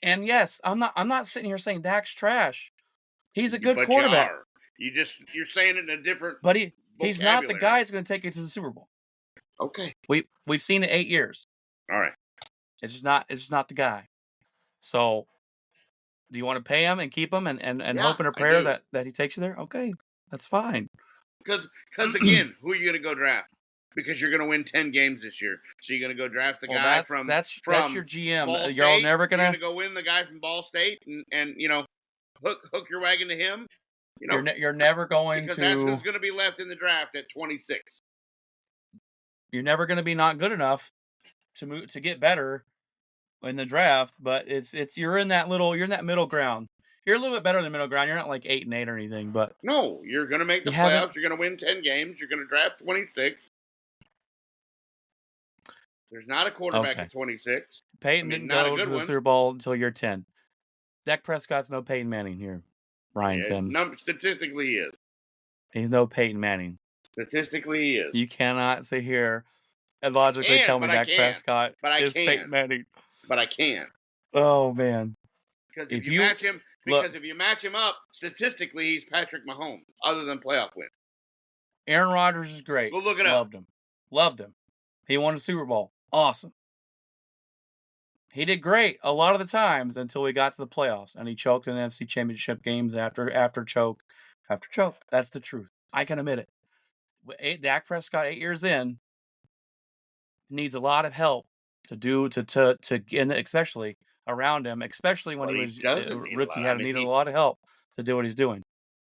And yes, I'm not sitting here saying Dak's trash. He's a good But quarterback. You're saying it in a different. But he's not the vocabulary. guy that's going to take you to the Super Bowl. Okay. We've seen it 8 years. All right. It's just not the guy. So, do you want to pay him and keep him and Yeah, hope in a I prayer do. that he takes you there? Okay, that's fine. Because again, who are you going to go draft? Because you're going to win 10 games this year. So you're going to go draft the guy that's from your GM. Ball You're all State? never You're gonna. going to go win the guy from Ball State and you know hook your wagon to him. You know, You're never going because to. that's who's going to be left in the draft at 26. You're never going to be not good enough to get better in the draft. But you're in that middle ground. You're a little bit better than middle ground. You're not like 8-8 or anything, but No, you're going to make the You haven't- playoffs. You're going to win 10 games. You're going to draft 26. There's not a quarterback Okay. at 26. Peyton I mean, didn't not a go good to the one. Super Bowl until year 10. Dak Prescott's no Peyton Manning here. Ryan Sims. Statistically, he is. He's no Peyton Manning. Statistically, he is. You cannot sit here and logically tell me but I Dak can. Prescott But I is can. Peyton Manning. But I can't. Oh man. Because If if you you- match him, look- because if you match him up statistically, he's Patrick Mahomes. Other than playoff win, Aaron Rodgers is great. Go look it up. Loved him. He won a Super Bowl. Awesome. He did great a lot of the times until we got to the playoffs, and he choked in NFC Championship games after choke after choke. That's the truth. I can admit it. Dak Prescott, 8 years in, needs a lot of help and especially around him, especially when But he he was doesn't a need a rookie. lot. I mean, Needed he- a lot of help to do what he's doing.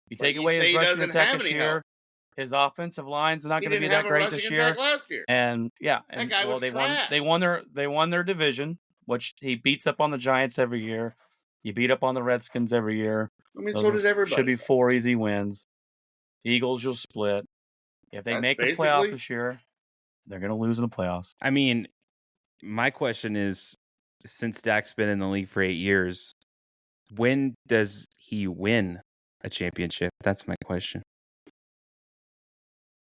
You But take you away say his he rushing doesn't attack have this any year. help. His offensive line's not he going to be didn't that have a great rushing this year. attack last year. And yeah, and guy was they trash. won their division, which he beats up on the Giants every year. You beat up on the Redskins every year. I mean, Those so does everybody. should be 4 easy wins. Eagles you'll split. If they That's make the playoffs basically- this year, they're going to lose in the playoffs. I mean, my question is, since Dak's been in the league for 8 years, when does he win a championship? That's my question.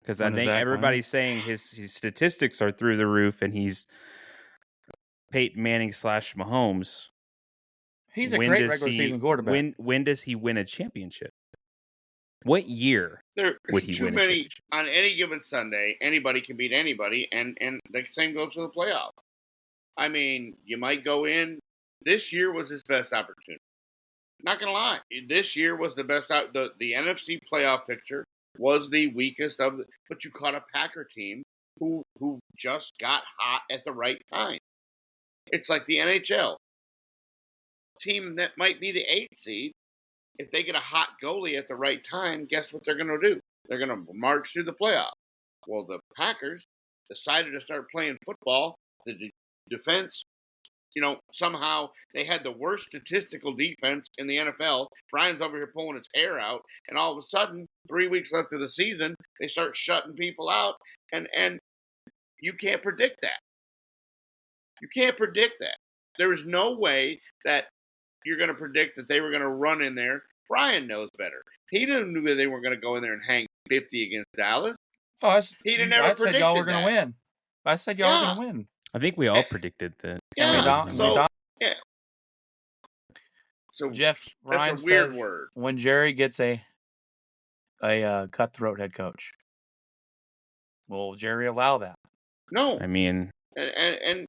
Because I When does think Dak win? everybody's saying his statistics are through the roof, and he's Peyton Manning / Mahomes. He's a when great does regular he- season quarterback. When does he win a championship? What year There's would he too win a many championship? on any given Sunday. Anybody can beat anybody, and the same goes for the playoff. I mean, you might go in. This year was his best opportunity. Not gonna lie, this year was the best. The NFC playoff picture was the weakest of, but you caught a Packer team who just got hot at the right time. It's like the NHL team that might be the 8th seed. If they get a hot goalie at the right time, guess what they're going to do? They're going to march through the playoff. Well, the Packers decided to start playing football. The defense, somehow they had the worst statistical defense in the NFL. Brian's over here pulling his hair out, and all of a sudden, 3 weeks left of the season, they start shutting people out, and you can't predict that. You can't predict that. There is no way that you're going to predict that they were going to run in there. Brian knows better. He didn't know they were going to go in there and hang 50 against Dallas. He didn't never I said y'all were predicted going to win. I said y'all were going to win. I think we all predicted that. Yeah. Yeah. So Jeff Ryan that's a weird says word. when Jerry gets a cutthroat head coach, will Jerry allow that? No. I mean, And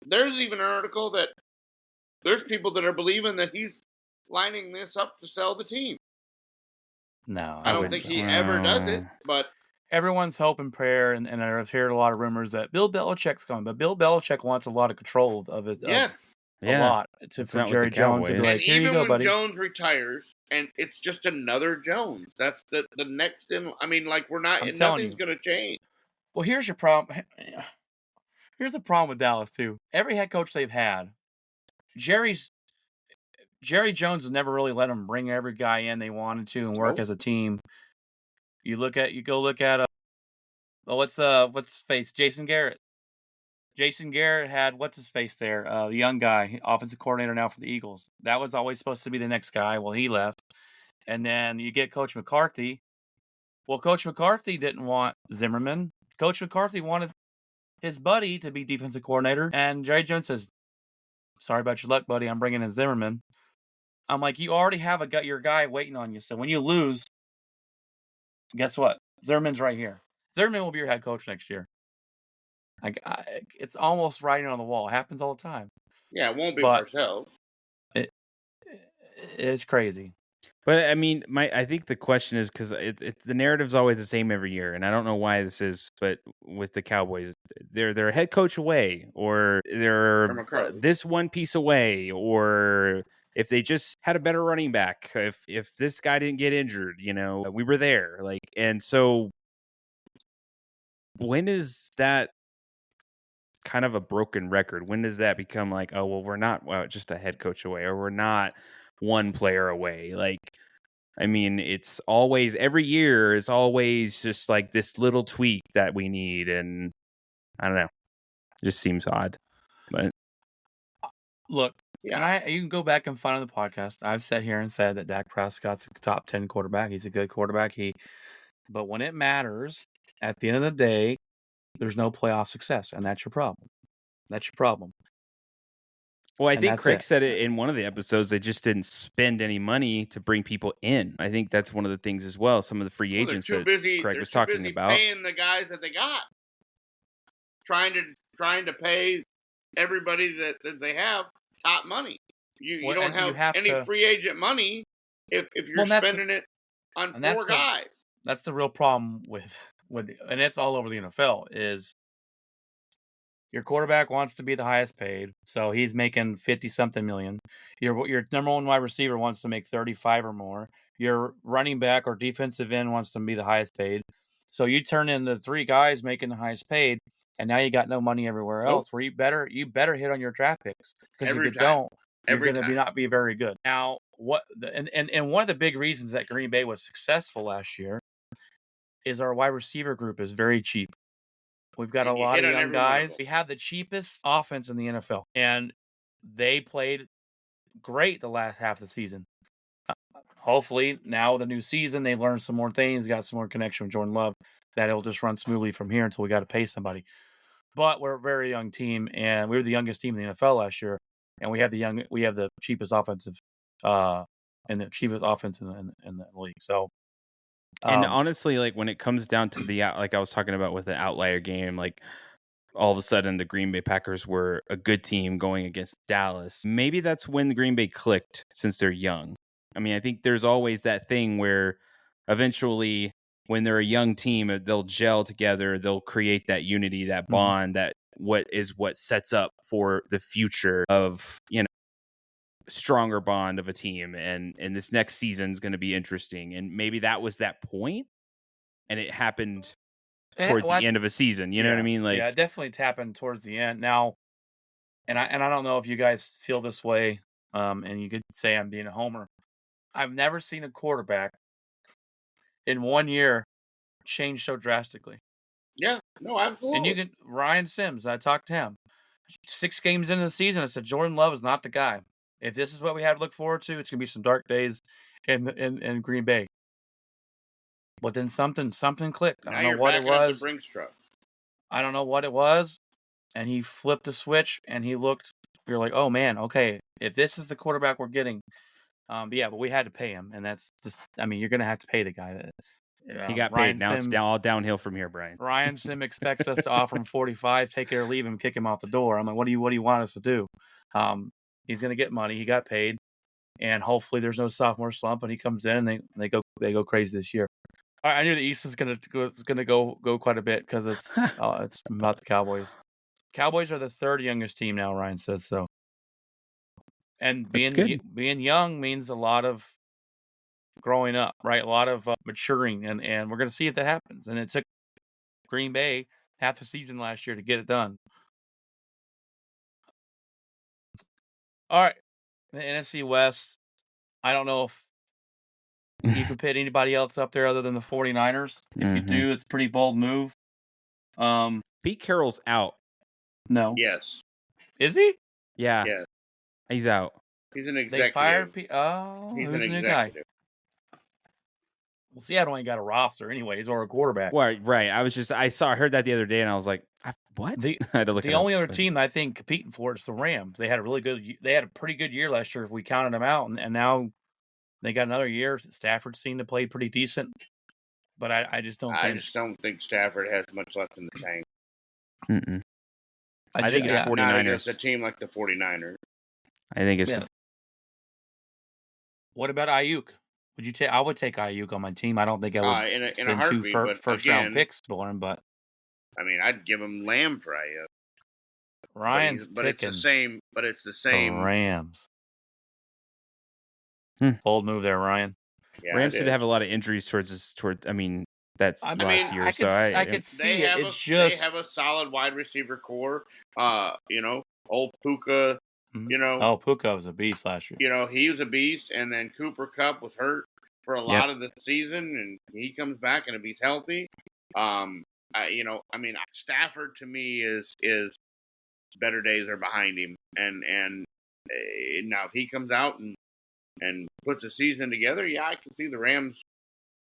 there's even an article that there's people that are believing that he's lining this up to sell the team. No, I don't think he ever does it, but everyone's hope and prayer, and I've heard a lot of rumors that Bill Belichick's coming, but Bill Belichick wants a lot of control of his yes. a lot for Jerry Jones to be like, and here even you go, when buddy. Jones retires, and it's just another Jones. That's the next in. I mean, like nothing's going to change. Well, here's your problem. Here's the problem with Dallas too. Every head coach they've had, Jerry Jones has never really let them bring every guy in they wanted to and work as a team. You go look at what's his face, Jason Garrett. Jason Garrett had what's his face there, the young guy, offensive coordinator now for the Eagles. That was always supposed to be the next guy. Well, he left, and then you get Coach McCarthy. Well, Coach McCarthy didn't want Zimmerman. Coach McCarthy wanted his buddy to be defensive coordinator, and Jerry Jones says, "Sorry about your luck, buddy. I'm bringing in Zimmerman." I'm like, you already have your guy waiting on you. So when you lose, guess what? Zimmerman's right here. Zimmerman will be your head coach next year. It's almost writing on the wall. It happens all the time. Yeah, it won't be ourselves. It's crazy. But I mean, I think the question is because the narrative's always the same every year, and I don't know why this is, but with the Cowboys, they're a head coach away, or they're this one piece away, or if they just had a better running back, if this guy didn't get injured, we were there. And so when is that kind of a broken record? When does that become like, oh, well, we're not just a head coach away, or we're not one player away? I mean, it's always, every year is always just like this little tweak that we need. And I don't know, it just seems odd. But look, you can go back and find on the podcast. I've sat here and said that Dak Prescott's a top 10 quarterback. He's a good quarterback. But when it matters, at the end of the day, there's no playoff success, and that's your problem. That's your problem. Well, I think Craig said it in one of the episodes. They just didn't spend any money to bring people in. I think that's one of the things as well. Some of the free agents that Craig was talking about, paying the guys that they got, trying to pay everybody that they have top money. You don't have any free agent money if you're spending it on four guys. That's the real problem with and it's all over the NFL is. Your quarterback wants to be the highest paid, so he's making 50-something million. Your number one wide receiver wants to make 35 or more. Your running back or defensive end wants to be the highest paid. So you turn in the three guys making the highest paid, and now you got no money everywhere else. Where you better hit on your draft picks, because if you don't, you're going to not be very good. Now, and one of the big reasons that Green Bay was successful last year is our wide receiver group is very cheap. We've got a lot of young guys. We have the cheapest offense in the NFL, and they played great the last half of the season. Hopefully, now the new season, they learned some more things, got some more connection with Jordan Love, that it'll just run smoothly from here until we got to pay somebody. But we're a very young team, and we were the youngest team in the NFL last year. and we have the cheapest offensive, and the cheapest offense in the league. So, And honestly, like when it comes down to like I was talking about with the outlier game, like all of a sudden the Green Bay Packers were a good team going against Dallas. Maybe that's when the Green Bay clicked since they're young. I mean, I think there's always that thing where eventually when they're a young team, they'll gel together, they'll create that unity, that bond, that what sets up for the future of, stronger bond of a team. And this next season is going to be interesting. And maybe that was that point, and it happened towards the end of a season. You know what I mean? Like, it definitely happened towards the end. Now, and I don't know if you guys feel this way, and you could say I'm being a homer. I've never seen a quarterback in 1 year change so drastically. Yeah, no, absolutely. And Ryan Sims, I talked to him 6 games into the season. I said, Jordan Love is not the guy. If this is what we have to look forward to, it's gonna be some dark days in Green Bay. But then something clicked. I don't know what it was. The Brinks truck. I don't know what it was, and he flipped the switch, and he looked. You're like, oh man, okay. If this is the quarterback we're getting, but we had to pay him, and that's just. I mean, you're gonna have to pay the guy. He got paid. Now it's all downhill from here, Brian. Ryan Sim expects us to offer him 45, take it or leave him, kick him out the door. I'm like, what do you want us to do? He's gonna get money. He got paid, and hopefully there's no sophomore slump. And he comes in and they go crazy this year. I knew the East is gonna go quite a bit because it's about the Cowboys. Cowboys are the 3rd youngest team now. Ryan says so. And being young means a lot of growing up, right? A lot of maturing, and we're going to see if that happens. And it took Green Bay half a season last year to get it done. All right, the NFC West. I don't know if you can put anybody else up there other than the 49ers. If you do, it's a pretty bold move. Pete Carroll's out. No. Yes. Is he? Yeah. Yes. He's out. He's an executive. They fired He's who's an the new guy? executive. Well, Seattle ain't got a roster anyways or a quarterback. Well, right. I heard that the other day, and I was like, what? The only other team I think competing for it's the Rams. They had a pretty good year last year if we counted them out, and now they got another year. Stafford seemed to play pretty decent, but I just don't. I just don't think Stafford has much left in the tank. Mm-mm. I think it's 49ers. Not against a team like the 49ers. I think it's. What about Ayuk? Would you take? I would take Ayuk on my team. I don't think I would in a heartbeat, 2 first-round picks for him, but I mean, I'd give him Lamb for Ayuk. Ryan's but picking. It's the same. Rams. Bold move there, Ryan. Yeah, Rams did have a lot of injuries I mean, that's last year. I could see it. They have a solid wide receiver core. Old Puka. Puka was a beast last year. He was a beast, and then Cooper Kupp was hurt for a lot of the season, and he comes back, and if he's healthy, Stafford to me is better days are behind him, and now if he comes out and puts a season together, I can see the Rams.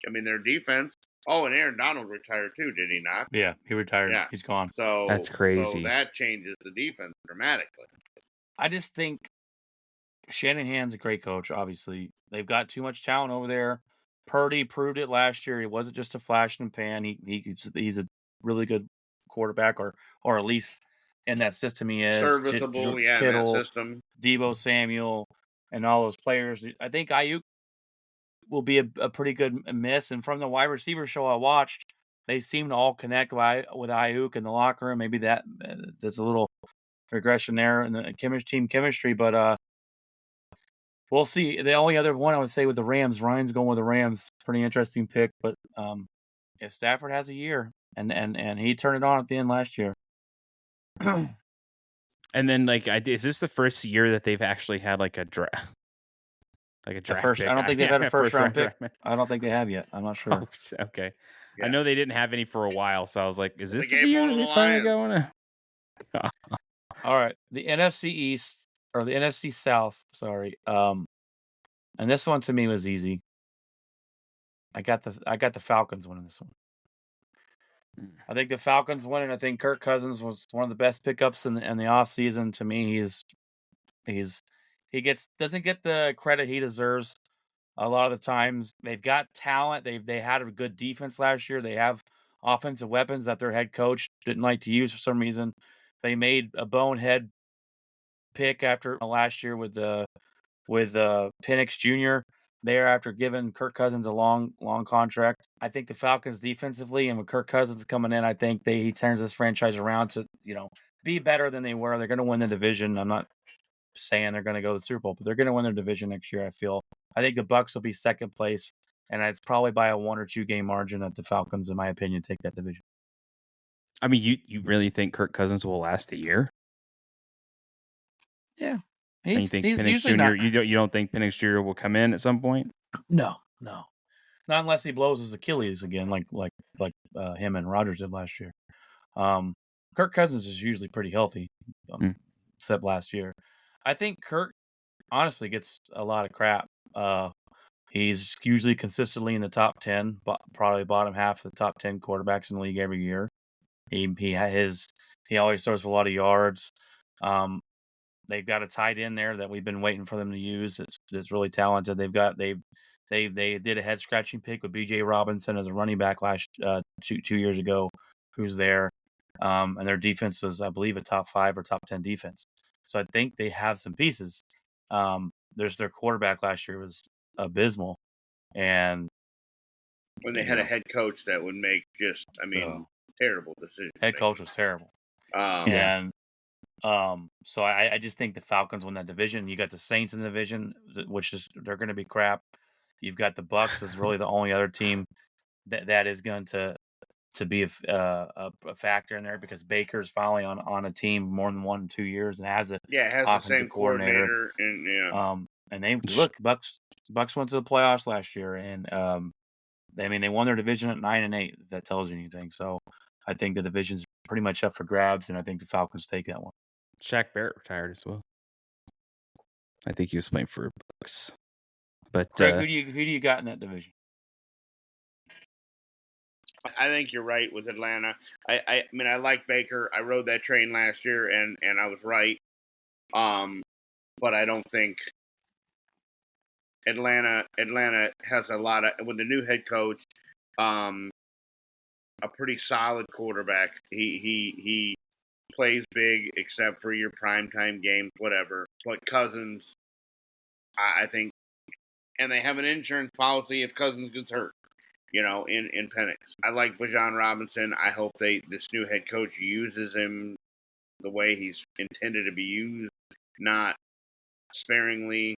I mean, their defense. Oh, and Aaron Donald retired too, did he not? Yeah, he retired. Yeah. He's gone. So that's crazy. So that changes the defense dramatically. I just think Shanahan's a great coach, obviously. They've got too much talent over there. Purdy proved it last year. He wasn't just a flash in the pan. He's a really good quarterback, or at least in that system he is. Serviceable, Kittle, in that system. Deebo Samuel, and all those players. I think Ayuk will be a pretty good miss. And from the wide receiver show I watched, they seem to all connect with Ayuk in the locker room. Maybe that's a little regression there in the team chemistry, but we'll see. The only other one I would say with the Rams, Ryan's going with the Rams. Pretty interesting pick, but if Stafford has a year and he turned it on at the end last year. And then is this the first year that they've actually had a draft? Like a draft pick? I don't think they've had a first round pick. I don't think they have yet. I'm not sure. Oh, okay. Yeah. I know they didn't have any for a while, so I was like, is this the year they finally going to? All right, the NFC East or the NFC South, sorry. And this one to me was easy. I got the Falcons winning this one. I think the Falcons winning. I think Kirk Cousins was one of the best pickups in the offseason. To me, He doesn't get the credit he deserves. A lot of the times they've got talent. They had a good defense last year. They have offensive weapons that their head coach didn't like to use for some reason. They made a bonehead pick after last year with Penix Jr. there after giving Kirk Cousins a long contract. I think the Falcons defensively and with Kirk Cousins coming in, I think he turns this franchise around to, be better than they were. They're going to win the division. I'm not saying they're going to go to the Super Bowl, but they're going to win their division next year, I feel. I think the Bucs will be second place, and it's probably by a 1 or 2 game margin that the Falcons, in my opinion, take that division. I mean, you really think Kirk Cousins will last a year? Yeah. And you think he's Penix usually Jr. not. You don't think Penix Jr. will come in at some point? No. Not unless he blows his Achilles again, like him and Rodgers did last year. Kirk Cousins is usually pretty healthy, except last year. I think Kirk honestly gets a lot of crap. He's usually consistently in the top 10, probably bottom half of the top 10 quarterbacks in the league every year. He always throws for a lot of yards. They've got a tight end there that we've been waiting for them to use. It's really talented. They did a head scratching pick with B.J. Robinson as a running back last 2 years ago, who's there. And their defense was, I believe, a top 5 or top 10 defense. So I think they have some pieces. Their quarterback last year was abysmal, and when they had a head coach that would make terrible decisions. Head coach was terrible. So I just think the Falcons win that division. You got the Saints in the division, which they're going to be crap. You've got the Bucs is really the only other team that is going to be a factor in there because Baker's finally on a team more than 1 or 2 years and has the same coordinator and they look Bucs went to the playoffs last year and they won their division at 9-8. If that tells you anything. So I think the division's pretty much up for grabs, and I think the Falcons take that one. Shaq Barrett retired as well. I think he was playing for Bucs. But Craig, who do you got in that division? I think you're right with Atlanta. I like Baker. I rode that train last year, and I was right. But I don't think Atlanta has a lot of, with the new head coach, a pretty solid quarterback. He plays big except for your primetime games, whatever. But Cousins, I think, and they have an insurance policy if Cousins gets hurt, in Penix. I like Bijan Robinson. I hope this new head coach uses him the way he's intended to be used, not sparingly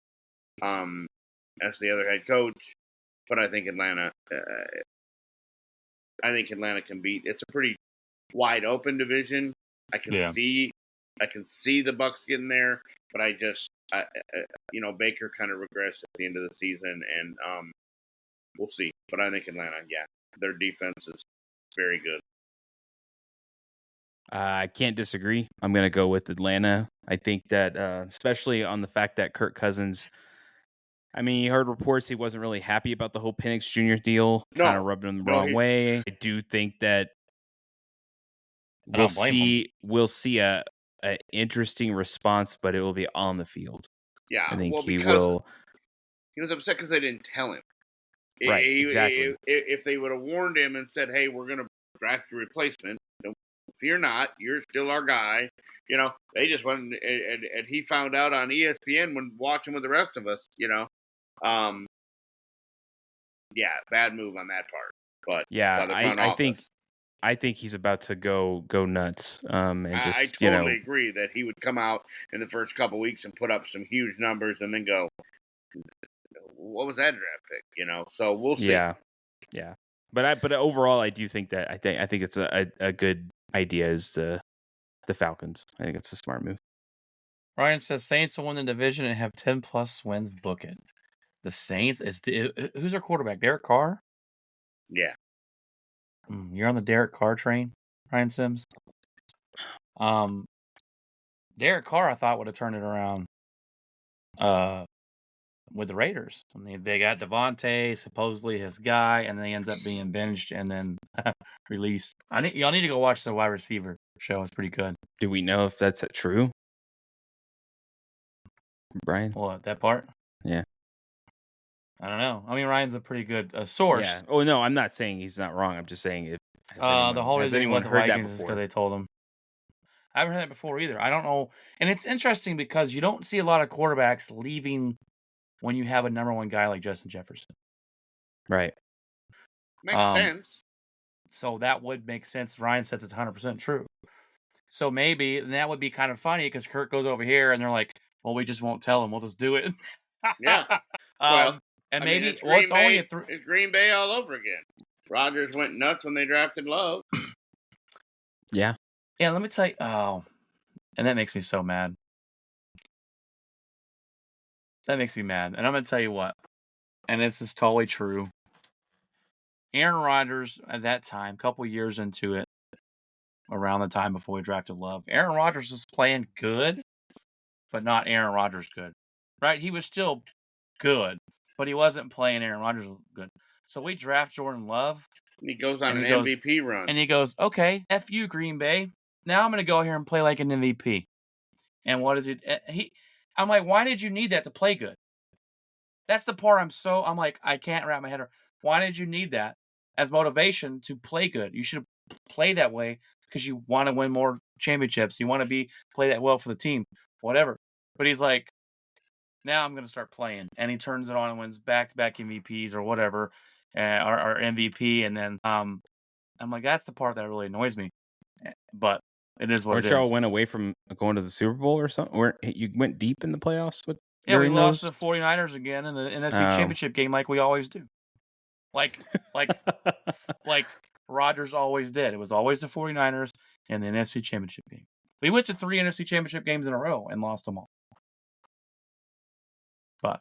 as the other head coach. But I think Atlanta can beat. It's a pretty wide open division. I can see the Bucs getting there, but Baker kind of regressed at the end of the season, and we'll see. But I think Atlanta, their defense is very good. I can't disagree. I'm going to go with Atlanta. I think that, especially on the fact that Kirk Cousins, you heard reports he wasn't really happy about the whole Penix Jr. deal. Kind of rubbed him the wrong way. I do think that we'll see a interesting response, but it will be on the field. Yeah, I think he will. He was upset because they didn't tell him. Right, exactly. If they would have warned him and said, "Hey, we're going to draft a replacement. Don't fear not. You're still our guy." They just went and he found out on ESPN when watching with the rest of us. Bad move on that part. But I think he's about to go nuts. I totally agree that he would come out in the first couple weeks and put up some huge numbers and then go, what was that draft pick? So we'll see. Yeah. But overall, I do think that I think it's a good idea is the Falcons. I think it's a smart move. Ryan says Saints will win the division and have 10+ wins. Book it. The Saints who's their quarterback? Derek Carr. Yeah. You're on the Derek Carr train, Ryan Sims. Derek Carr, I thought, would have turned it around with the Raiders. They got Devontae, supposedly his guy, and then he ends up being benched and then released. Y'all need to go watch the wide receiver show. It's pretty good. Do we know if that's true? Brian? What, that part? Yeah. I don't know. I mean, Ryan's a pretty good source. Yeah. Oh no, I'm not saying he's not wrong. I'm just saying The whole has reason he anyone left the heard that Vikings is because before? they told him. I haven't heard that before either. I don't know. And it's interesting because you don't see a lot of quarterbacks leaving when you have a number one guy like Justin Jefferson. Right. Makes sense. So that would make sense. Ryan says it's 100% true. So maybe that would be kind of funny because Kirk goes over here and they're like, well, we just won't tell him. We'll just do it. Yeah. Well, and I maybe mean, it's only it's Green Bay all over again. Rodgers went nuts when they drafted Love. Yeah. Yeah, let me tell you. Oh, and that makes me so mad. That makes me mad. And I'm going to tell you what. And this is totally true. Aaron Rodgers at that time, a couple years into it, around the time before we drafted Love, Aaron Rodgers was playing good, but not Aaron Rodgers good. Right? He was still good, but he wasn't playing Aaron Rodgers good. So we draft Jordan Love. He goes on an MVP run. And he goes, okay, F you, Green Bay. Now I'm going to go here and play like an MVP. And what is it? I'm like, why did you need that to play good? That's the part I'm like, I can't wrap my head around. Why did you need that as motivation to play good? You should play that way because you want to win more championships. You want to play that well for the team, whatever. But he's like, now I'm going to start playing. And he turns it on and wins back-to-back MVPs or whatever, or MVP. And then I'm like, that's the part that really annoys me. But it is what it is. Y'all went away from going to the Super Bowl or something? Or you went deep in the playoffs with? Yeah, we lost to the 49ers again in the NFC Championship game like we always do. Like Rodgers always did. It was always the 49ers and the NFC Championship game. We went to 3 NFC Championship games in a row and lost them all. But,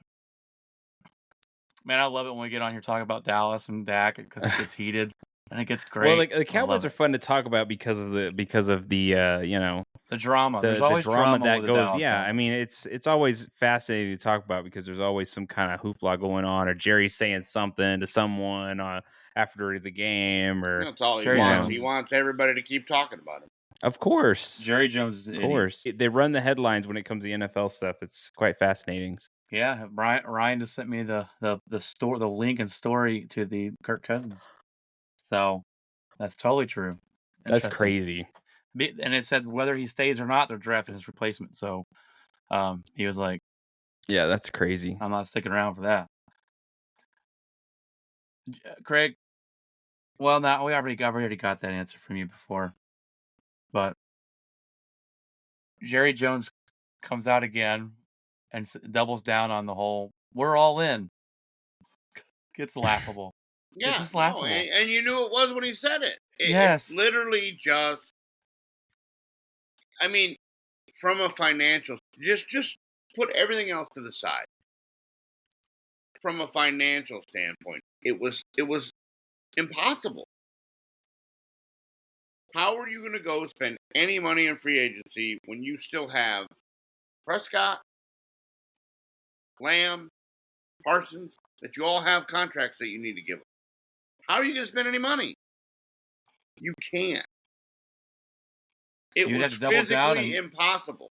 man, I love it when we get on here talking about Dallas and Dak because it gets heated and it gets great. Well, like, the Cowboys are fun to talk about because of the the drama. There's always drama that goes. Yeah, Cowboys. I mean, it's always fascinating to talk about because there's always some kind of hoopla going on, or Jerry saying something to someone after the game, or that's all he Jerry wants. Jones. He wants everybody to keep talking about him. Of course, Jerry Jones is an idiot. course. They run the headlines when it comes to NFL stuff. It's quite fascinating. Yeah, Ryan just sent me the link and story to the Kirk Cousins. So that's totally true. That's crazy. And it said whether he stays or not, they're drafting his replacement. So he was like, "Yeah, that's crazy. I'm not sticking around for that." Craig, well, now I've already got that answer from you before, but Jerry Jones comes out again and doubles down on the whole "we're all in." It's laughable. Yeah, it's just laughable. And you knew it was when he said it. Yes, it's literally just. I mean, from a financial, just put everything else to the side. From a financial standpoint, it was impossible. How are you going to go spend any money in free agency when you still have Prescott, Lamb, Parsons, that you all have contracts that you need to give them? How are you going to spend any money? You can't. It was physically impossible.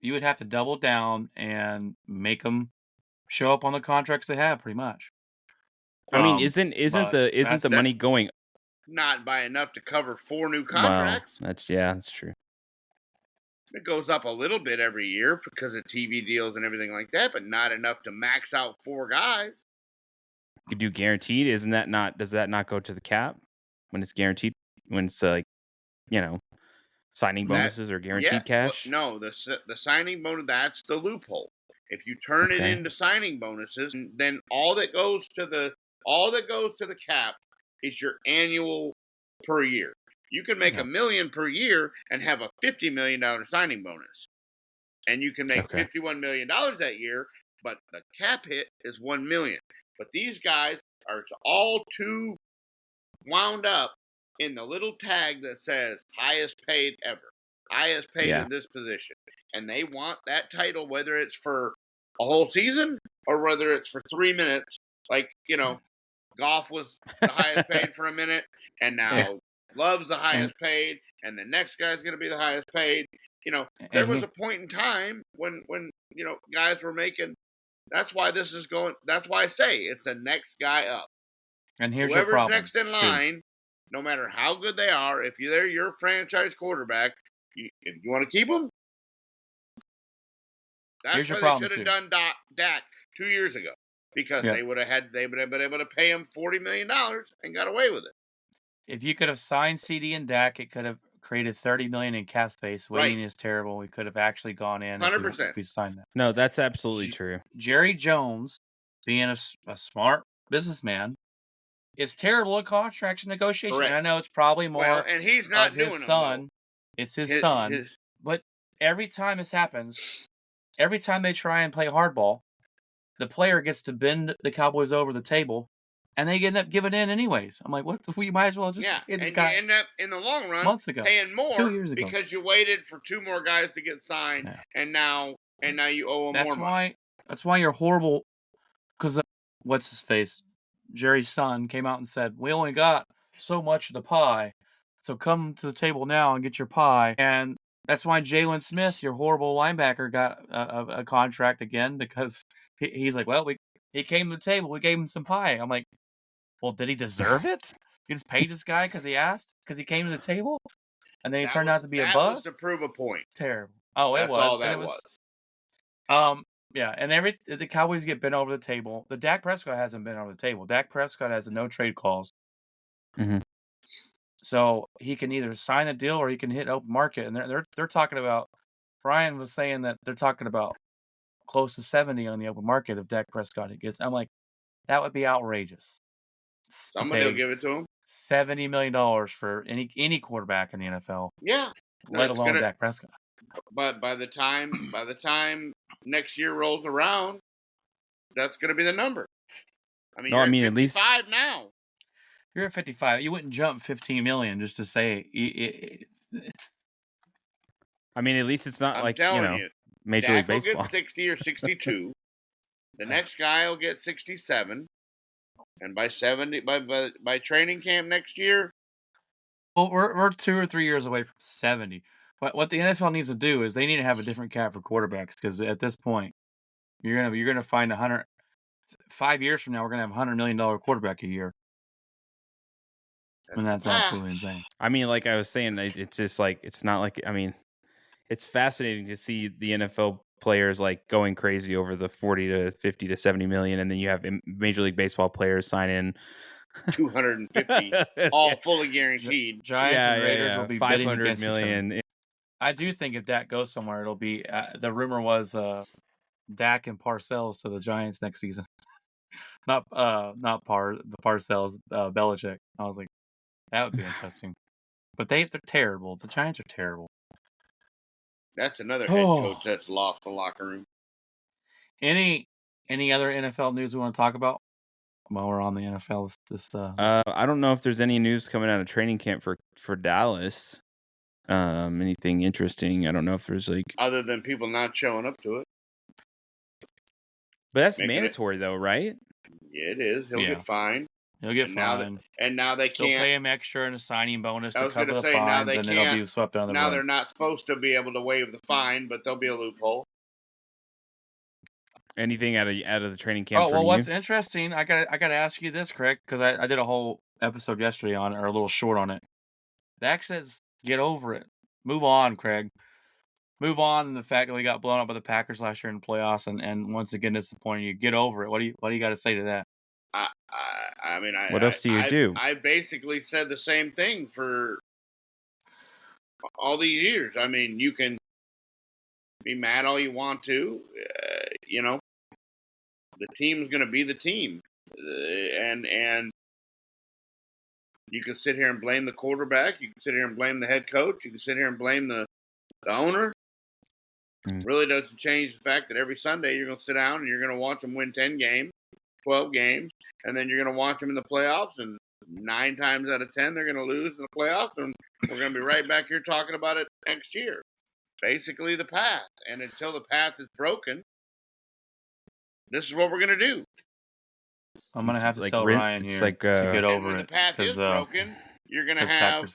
You would have to double down and make them show up on the contracts they have, pretty much. I mean, isn't the money going not by enough to cover 4 new contracts? Well, that's true. It goes up a little bit every year because of TV deals and everything like that, but not enough to max out 4 guys. You do guaranteed? Does that not go to the cap when it's guaranteed? When it's signing bonuses or guaranteed cash? Well, no, the signing bonus, that's the loophole. If you turn it into signing bonuses, then all that goes to the cap is your annual per year. You can make $1 million per year and have a $50 million signing bonus. And you can make $51 million that year, but the cap hit is $1 million. But these guys are all too wound up in the little tag that says highest paid ever. Highest paid in this position. And they want that title, whether it's for a whole season or whether it's for 3 minutes. Like, Goff was the highest paid for a minute, and now Love's the highest paid, and the next guy's going to be the highest paid. there was a point in time when guys were making. That's why this is going. That's why I say it's the next guy up. And here's Whoever's your problem, next in line, no matter how good they are, if they're your franchise quarterback, if you want to keep them, that's why they should have done Dak 2 years ago, because they would have been able to pay him $40 million and got away with it. If you could have signed CD and Dak, it could have created $30 million in cap space. Waiting is terrible. We could have actually gone in 100%. if we signed that. No, that's absolutely true. Jerry Jones, being a smart businessman, is terrible at contract negotiation. And I know it's probably more and he's not doing his son. Them, it's his son. But every time this happens, every time they try and play hardball, the player gets to bend the Cowboys over the table, and they end up giving in anyways. I'm like, what? We might as well just pay this guy. You end up in the long run months ago, paying more 2 years ago, because you waited for 2 more guys to get signed, and now you owe him more money. That's why you're horrible. Because what's his face? Jerry's son came out and said, "We only got so much of the pie, so come to the table now and get your pie." And that's why Jalen Smith, your horrible linebacker, got a contract again, because he's like, well, he came to the table, we gave him some pie. I'm like, well, did he deserve it? You just paid this guy because he asked, because he came to the table, and then he turned out to be a bust? That was to prove a point. Terrible. Oh, That's all that was. Yeah, and the Cowboys get bent over the table. The Dak Prescott hasn't been over the table. Dak Prescott has a no-trade clause. Mm-hmm. So he can either sign the deal or he can hit open market. And they're talking about, Brian was saying that they're talking about close to 70 on the open market if Dak Prescott gets. I'm like, that would be outrageous. Somebody will give it to him. $70 million for any quarterback in the NFL. Yeah. Let alone Dak Prescott. But by the time next year rolls around, that's going to be the number. I mean, you're at 55 now. You're at 55. You wouldn't jump $15 million just to say. I mean, at least it's not Major Dak League Baseball. will get 60 or 62. The next guy will get 67, and by 70, by training camp next year. Well, we're 2 or 3 years away from 70. But what the NFL needs to do is they need to have a different cap for quarterbacks, because at this point, you're gonna find 100. 5 years from now, we're gonna have $100 million quarterback a year. And that's absolutely insane. I mean, like I was saying, it's just like, it's not like, I mean, it's fascinating to see the NFL players like going crazy over the 40 to 50 to 70 million, and then you have Major League Baseball players sign in 250, all fully guaranteed. Giants and Raiders will be bidding 500 million. I do think if Dak goes somewhere, it'll be the rumor was Dak and Parcells to the Giants next season. not Parcells, Belichick. I was like, that would be interesting. But they're terrible. The Giants are terrible. That's another head coach that's lost the locker room. Any other NFL news we want to talk about while we're on the NFL? I don't know if there's any news coming out of training camp for Dallas. Anything interesting? I don't know if there's other than people not showing up to it. But that's mandatory though, right? Yeah, it is. He'll get fined. He'll get fined. And now they can't. They'll pay him extra in a signing bonus to cover the fines, and then it'll be swept under the rug. Now they're not supposed to be able to waive the fine, but there'll be a loophole. Anything out of the training camp? Oh well, what's interesting? I got to ask you this, Craig, because I did a whole episode yesterday on it, or a little short on it. Dak says, "Get over it, move on, Craig. Move on." And the fact that we got blown up by the Packers last year in the playoffs, and once again disappointing you. Get over it. What do you got to say to that? I mean, what else do you do? I basically said the same thing for all these years. I mean, you can be mad all you want to. The team's going to be the team, and you can sit here and blame the quarterback. You can sit here and blame the head coach. You can sit here and blame the owner. It really doesn't change the fact that every Sunday you're going to sit down and you're going to watch them win 10 games, 12 games, and then you're going to watch them in the playoffs, and 9 times out of 10 they're going to lose in the playoffs, and we're going to be right back here talking about it next year. Basically the path. And until the path is broken, this is what we're going to do. I'm going to have to tell Ryan here to get over it. When the path is broken, you're going to have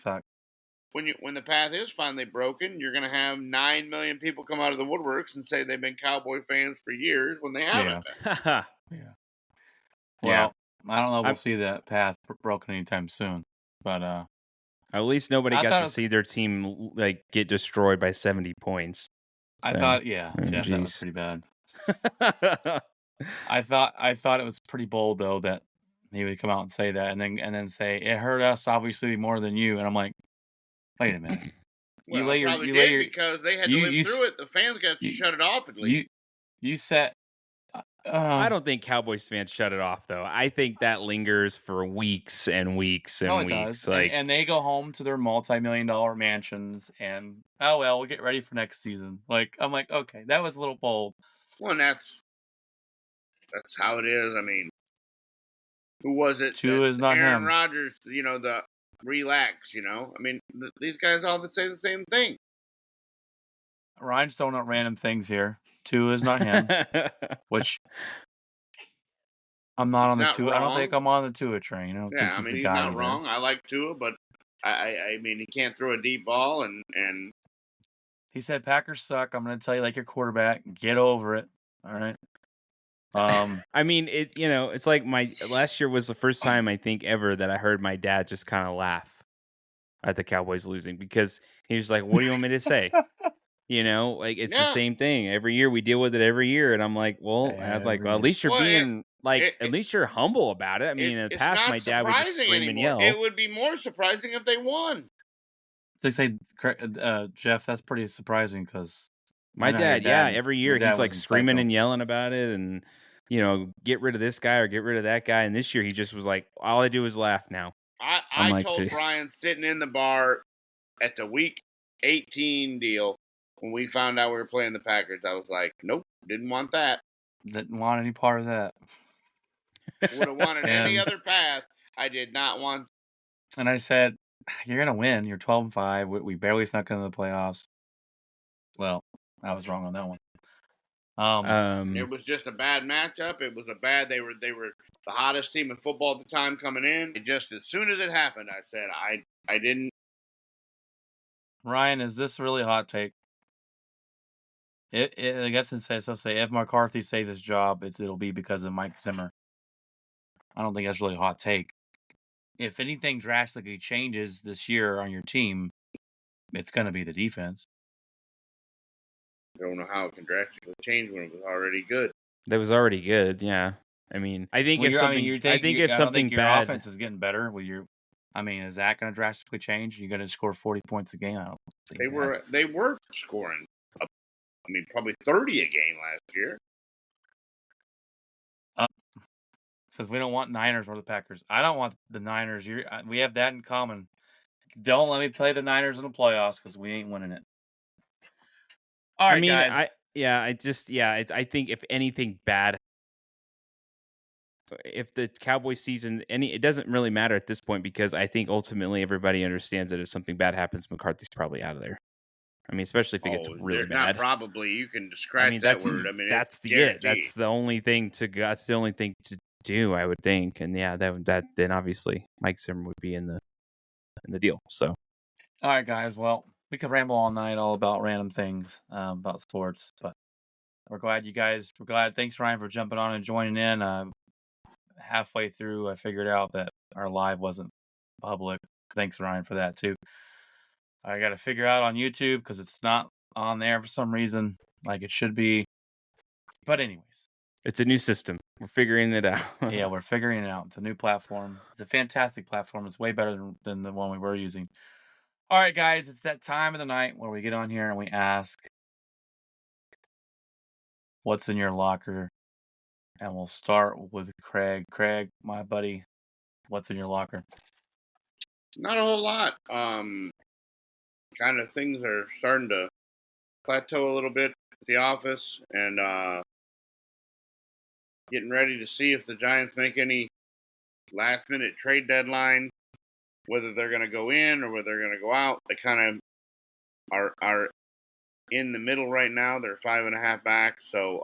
when the path is finally broken, you're going to have 9 million people come out of the woodworks and say they've been Cowboy fans for years when they haven't been. Yeah. Yeah. Well, I don't know if we'll I'm- see that path broken anytime soon. But At least nobody I got thought to it was- see their team like get destroyed by 70 points. I So, thought, Jeff, that was geez. pretty bad. I thought it was pretty bold though that he would come out and say that, and then say it hurt us obviously more than you. And I'm like, wait a minute. Well, lay your- probably you did lay your- because they had to you- live you through s- it. The fans got to you- shut it off at least. You said. I don't think Cowboys fans shut it off though. I think that lingers for weeks and weeks and No, it weeks. does. Like, And they go home to their multi-million-dollar mansions, and oh well, we'll get ready for next season. Like I'm like, okay, that was a little bold. Well, and that's how it is. I mean, who was it? Tua is not Aaron him. Rodgers. The relax. I mean, these guys all say the same thing. Ryan's throwing out random things here. Tua is not him, which I'm not on the Not Tua. I don't wrong. think I'm on the Tua train. I don't Yeah, think I he's mean, the he's guy not there. wrong. I like Tua, but I mean, he can't throw a deep ball, and He said Packers suck. I'm going to tell you like your quarterback. Get over it. All right. I mean, it's like my last year was the first time I think ever that I heard my dad just kind of laugh at the Cowboys losing, because he was like, "What do you want me to say?" Like it's the Yeah. same thing every year. We deal with it every year, and I'm like, "Well," I was like, Every "Well, at year. least you're Well, being at least you're humble about it." I mean, in the it's past, not my dad would just surprising scream and anymore. yell. It would be more surprising if they won. They say, Jeff, that's pretty surprising because My dad, every year your dad he's like was in screaming psycho. and yelling about it, and get rid of this guy or get rid of that guy. And this year he just was like, all I do is laugh now. I I'm like, told "Jeez." Brian sitting in the bar at the Week 18 deal when we found out we were playing the Packers. I was like, nope, didn't want that. Didn't want any part of that. Would have wanted any And- other path. I did not want. And I said, you're going to win. You're 12-5. We barely snuck into the playoffs. Well, I was wrong on that one. It was just a bad matchup. It was a bad. They were the hottest team in football at the time coming in. It just as soon as it happened, I said I didn't. Ryan, is this really a hot take? I guess it says, so say, if McCarthy saves his job, it'll be because of Mike Zimmer. I don't think that's really a hot take. If anything drastically changes this year on your team, it's going to be the defense. I don't know how it can drastically change when it was already good. That was already good. Yeah. I mean, I think if something, your offense is getting better with your. I mean, is that going to drastically change? You're going to score 40 points a game. I don't think They were scoring. Probably 30 a game last year. Says we don't want Niners or the Packers. I don't want the Niners. We have that in common. Don't let me play the Niners in the playoffs because we ain't winning it. All right, guys. I think if anything bad, if the Cowboys season, it doesn't really matter at this point, because I think ultimately everybody understands that if something bad happens, McCarthy's probably out of there. I mean, especially if it gets really there's bad. Not probably. You can scratch that word. I mean, that's it's it. That's guaranteed. the only thing to do, I would think. And yeah, that then obviously Mike Zimmer would be in the deal. So, all right, guys. Well, we could ramble all night all about random things about sports, but we're glad. Thanks, Ryan, for jumping on and joining in. Halfway through, I figured out that our live wasn't public. Thanks, Ryan, for that too. I got to figure out on YouTube because it's not on there for some reason, like it should be. But anyways, it's a new system. We're figuring it out. Yeah, we're figuring it out. It's a new platform. It's a fantastic platform. It's way better than the one we were using. All right, guys, it's that time of the night where we get on here and we ask, what's in your locker? And we'll start with Craig. Craig, my buddy, what's in your locker? Not a whole lot. Kind of things are starting to plateau a little bit at the office, and getting ready to see if the Giants make any last-minute trade deadline, whether they're going to go in or whether they're going to go out. They kind of are in the middle right now. They're 5.5 back, so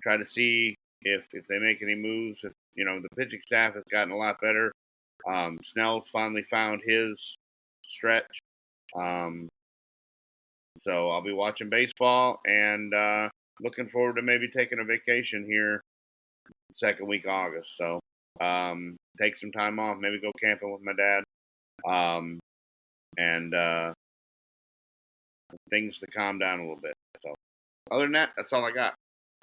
try to see if they make any moves. If the pitching staff has gotten a lot better. Snell's finally found his stretch. So I'll be watching baseball and looking forward to maybe taking a vacation here second week of August. So take some time off, maybe go camping with my dad, and things to calm down a little bit. So other than that, that's all I got.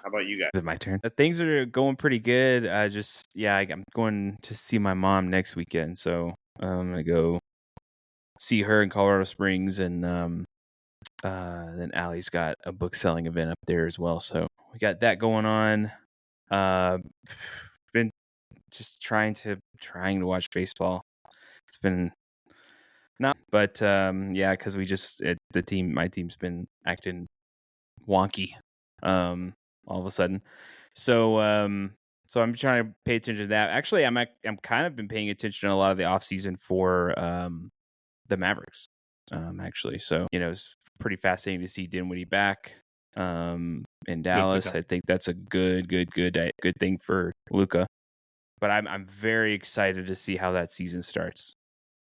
How about you guys? Is it my turn? Things are going pretty good. I'm going to see my mom next weekend, so I'm gonna go see her in Colorado Springs, and then Allie's got a book selling event up there as well. So we got that going on. Been just trying to watch baseball. It's been not, but yeah, because my team's been acting wonky, all of a sudden. So I'm trying to pay attention to that. Actually, I'm kind of been paying attention to a lot of the off season for the Mavericks. Actually, so it's pretty fascinating to see Dinwiddie back in Dallas. I think that's a good thing for Luka. But I'm very excited to see how that season starts.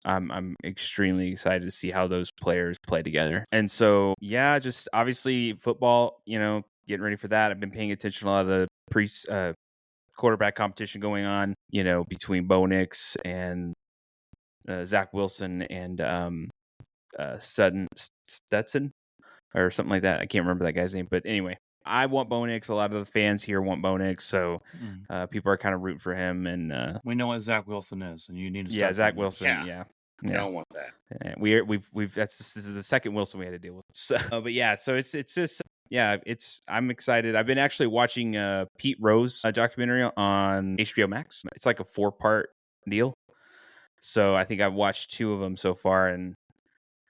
I'm extremely excited to see how those players play together. And so, yeah, just obviously football, getting ready for that. I've been paying attention to a lot of the quarterback competition going on, between Bo Nix and Zach Wilson and Stetson or something like that. I can't remember that guy's name. But anyway, I want Bo Nix. A lot of the fans here want Bo Nix. So people are kind of rooting for him. And we know what Zach Wilson is, and you need to start Zach Wilson. Yeah. I don't want that. This is the second Wilson we had to deal with. So, but yeah, so it's just, yeah, I'm excited. I've been actually watching Pete Rose documentary on HBO Max. It's like a 4-part deal. So I think I've watched 2 of them so far, and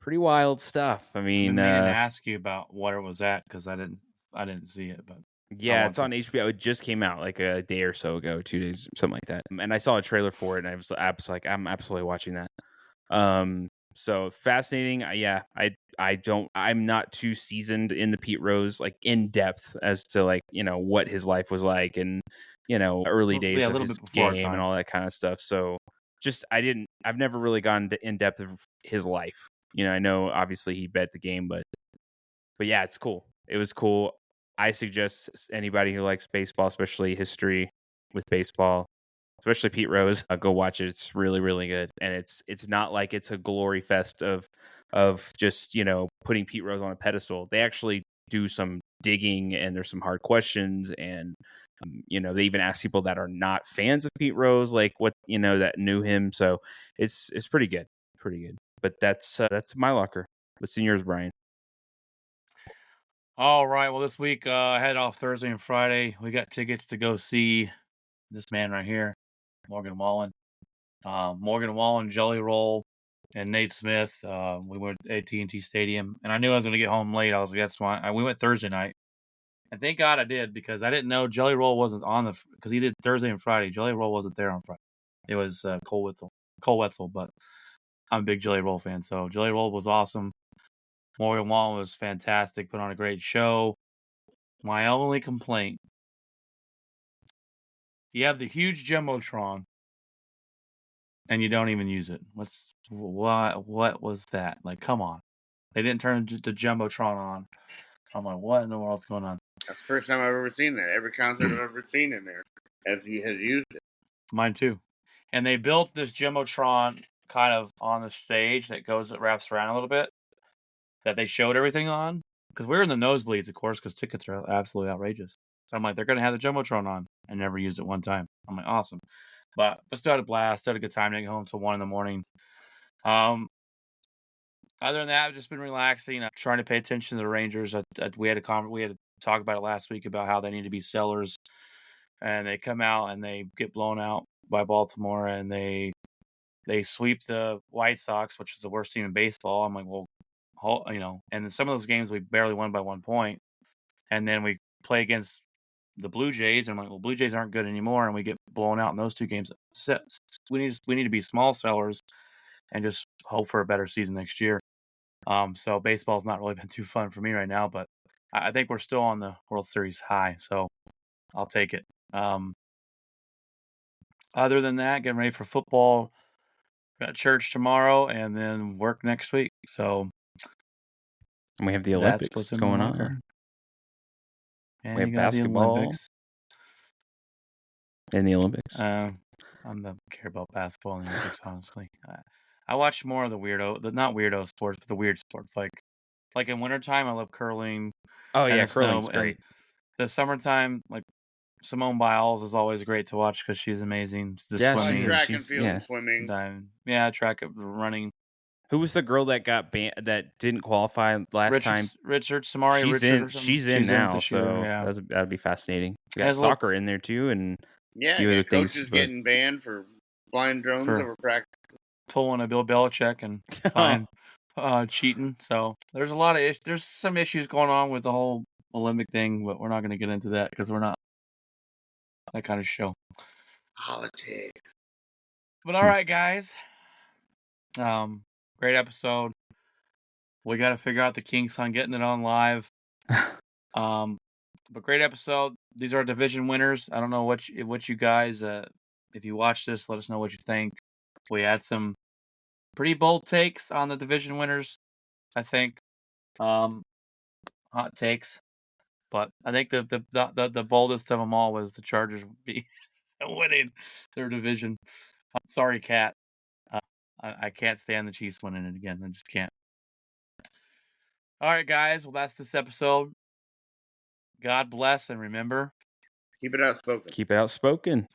pretty wild stuff. I mean, I didn't ask you about what it was at because I didn't see it, but yeah, it's on HBO. It just came out like a day or so ago, 2 days, something like that. And I saw a trailer for it, and I was like, I'm absolutely watching that. So fascinating. I'm not too seasoned in the Pete Rose, like in depth as to like, what his life was like and, early days of his game and all that kind of stuff. So I've never really gone in depth of his life. I know obviously he bet the game, but yeah, it's cool. It was cool. I suggest anybody who likes baseball, especially history with baseball, especially Pete Rose, go watch it. It's really, really good. And it's not like it's a glory fest of just, putting Pete Rose on a pedestal. They actually do some digging, and there's some hard questions, and they even ask people that are not fans of Pete Rose, like what, that knew him. So it's pretty good. Pretty good. But that's my locker. What's in yours, Brian? All right. Well, this week I head off Thursday and Friday. We got tickets to go see this man right here, Morgan Wallen. Morgan Wallen, Jelly Roll, and Nate Smith. We went to AT&T Stadium, and I knew I was going to get home late. I was like, that's why we went Thursday night. And thank God I did, because I didn't know Jelly Roll wasn't on because he did Thursday and Friday. Jelly Roll wasn't there on Friday. It was Cole Wetzel, but I'm a big Jelly Roll fan. So Jelly Roll was awesome. Morgan Wallen was fantastic, put on a great show. My only complaint, you have the huge Jumbotron, and you don't even use it. What was that? Like, come on. They didn't turn the Jumbotron on. I'm like, what in the world's going on? That's the first time I've ever seen that. Every concert I've ever seen in there has used it. Mine too. And they built this Jumbotron kind of on the stage that wraps around a little bit, that they showed everything on. Because we're in the nosebleeds, of course, because tickets are absolutely outrageous. So I'm like, they're going to have the Jumbotron on. I never used it one time. I'm like, awesome. But I still had a blast. Still had a good time. Didn't get home until 1 a.m. Other than that, I've just been relaxing. Trying to pay attention to the Rangers. We had to talk about it last week about how they need to be sellers. And they come out and they get blown out by Baltimore, and they sweep the White Sox, which is the worst team in baseball. I'm like, well, and in some of those games we barely won by 1 point. And then we play against the Blue Jays, and I'm like, well, Blue Jays aren't good anymore, and we get blown out in those 2 games. So we need to be small sellers and just hope for a better season next year. So baseball's not really been too fun for me right now, but I think we're still on the World Series high, so I'll take it. Other than that, getting ready for football. got church tomorrow and then work next week. So And we have the that's Olympics what's in going my locker. on. And We have you got the basketball Olympics. in the Olympics. I don't care about basketball in the Olympics, honestly. I watch more of the not weirdo sports, but the weird sports. Like in wintertime, I love curling. Oh and yeah, the snow, curling's and great. the summertime, like Simone Biles is always great to watch because she's amazing. The Yeah, Like swimming, track and she's- field yeah. and swimming. diving, yeah, track, running. Who was the girl that got banned that didn't qualify last time? Richard Samari. She's Richard in. or something? She's in now, this year, so yeah. that'd be fascinating. We got Has a little- soccer in there too, and Yeah, few other things, coaches but- getting banned for flying drones For- over practice. pulling a Bill Belichick and fine, cheating. So there's a lot of there's some issues going on with the whole Olympic thing, but we're not going to get into that because we're not that kind of show. Politics. But all right, guys. Great episode. We got to figure out the kinks on getting it on live. But great episode. These are division winners. I don't know what you guys, if you watch this, let us know what you think. We had some pretty bold takes on the division winners, I think. Hot takes. But I think the boldest of them all was the Chargers would be winning their division. Sorry, Kat. I can't stand the Chiefs winning it again. I just can't. All right, guys. Well, that's this episode. God bless, and remember, Keep it outspoken. keep it outspoken.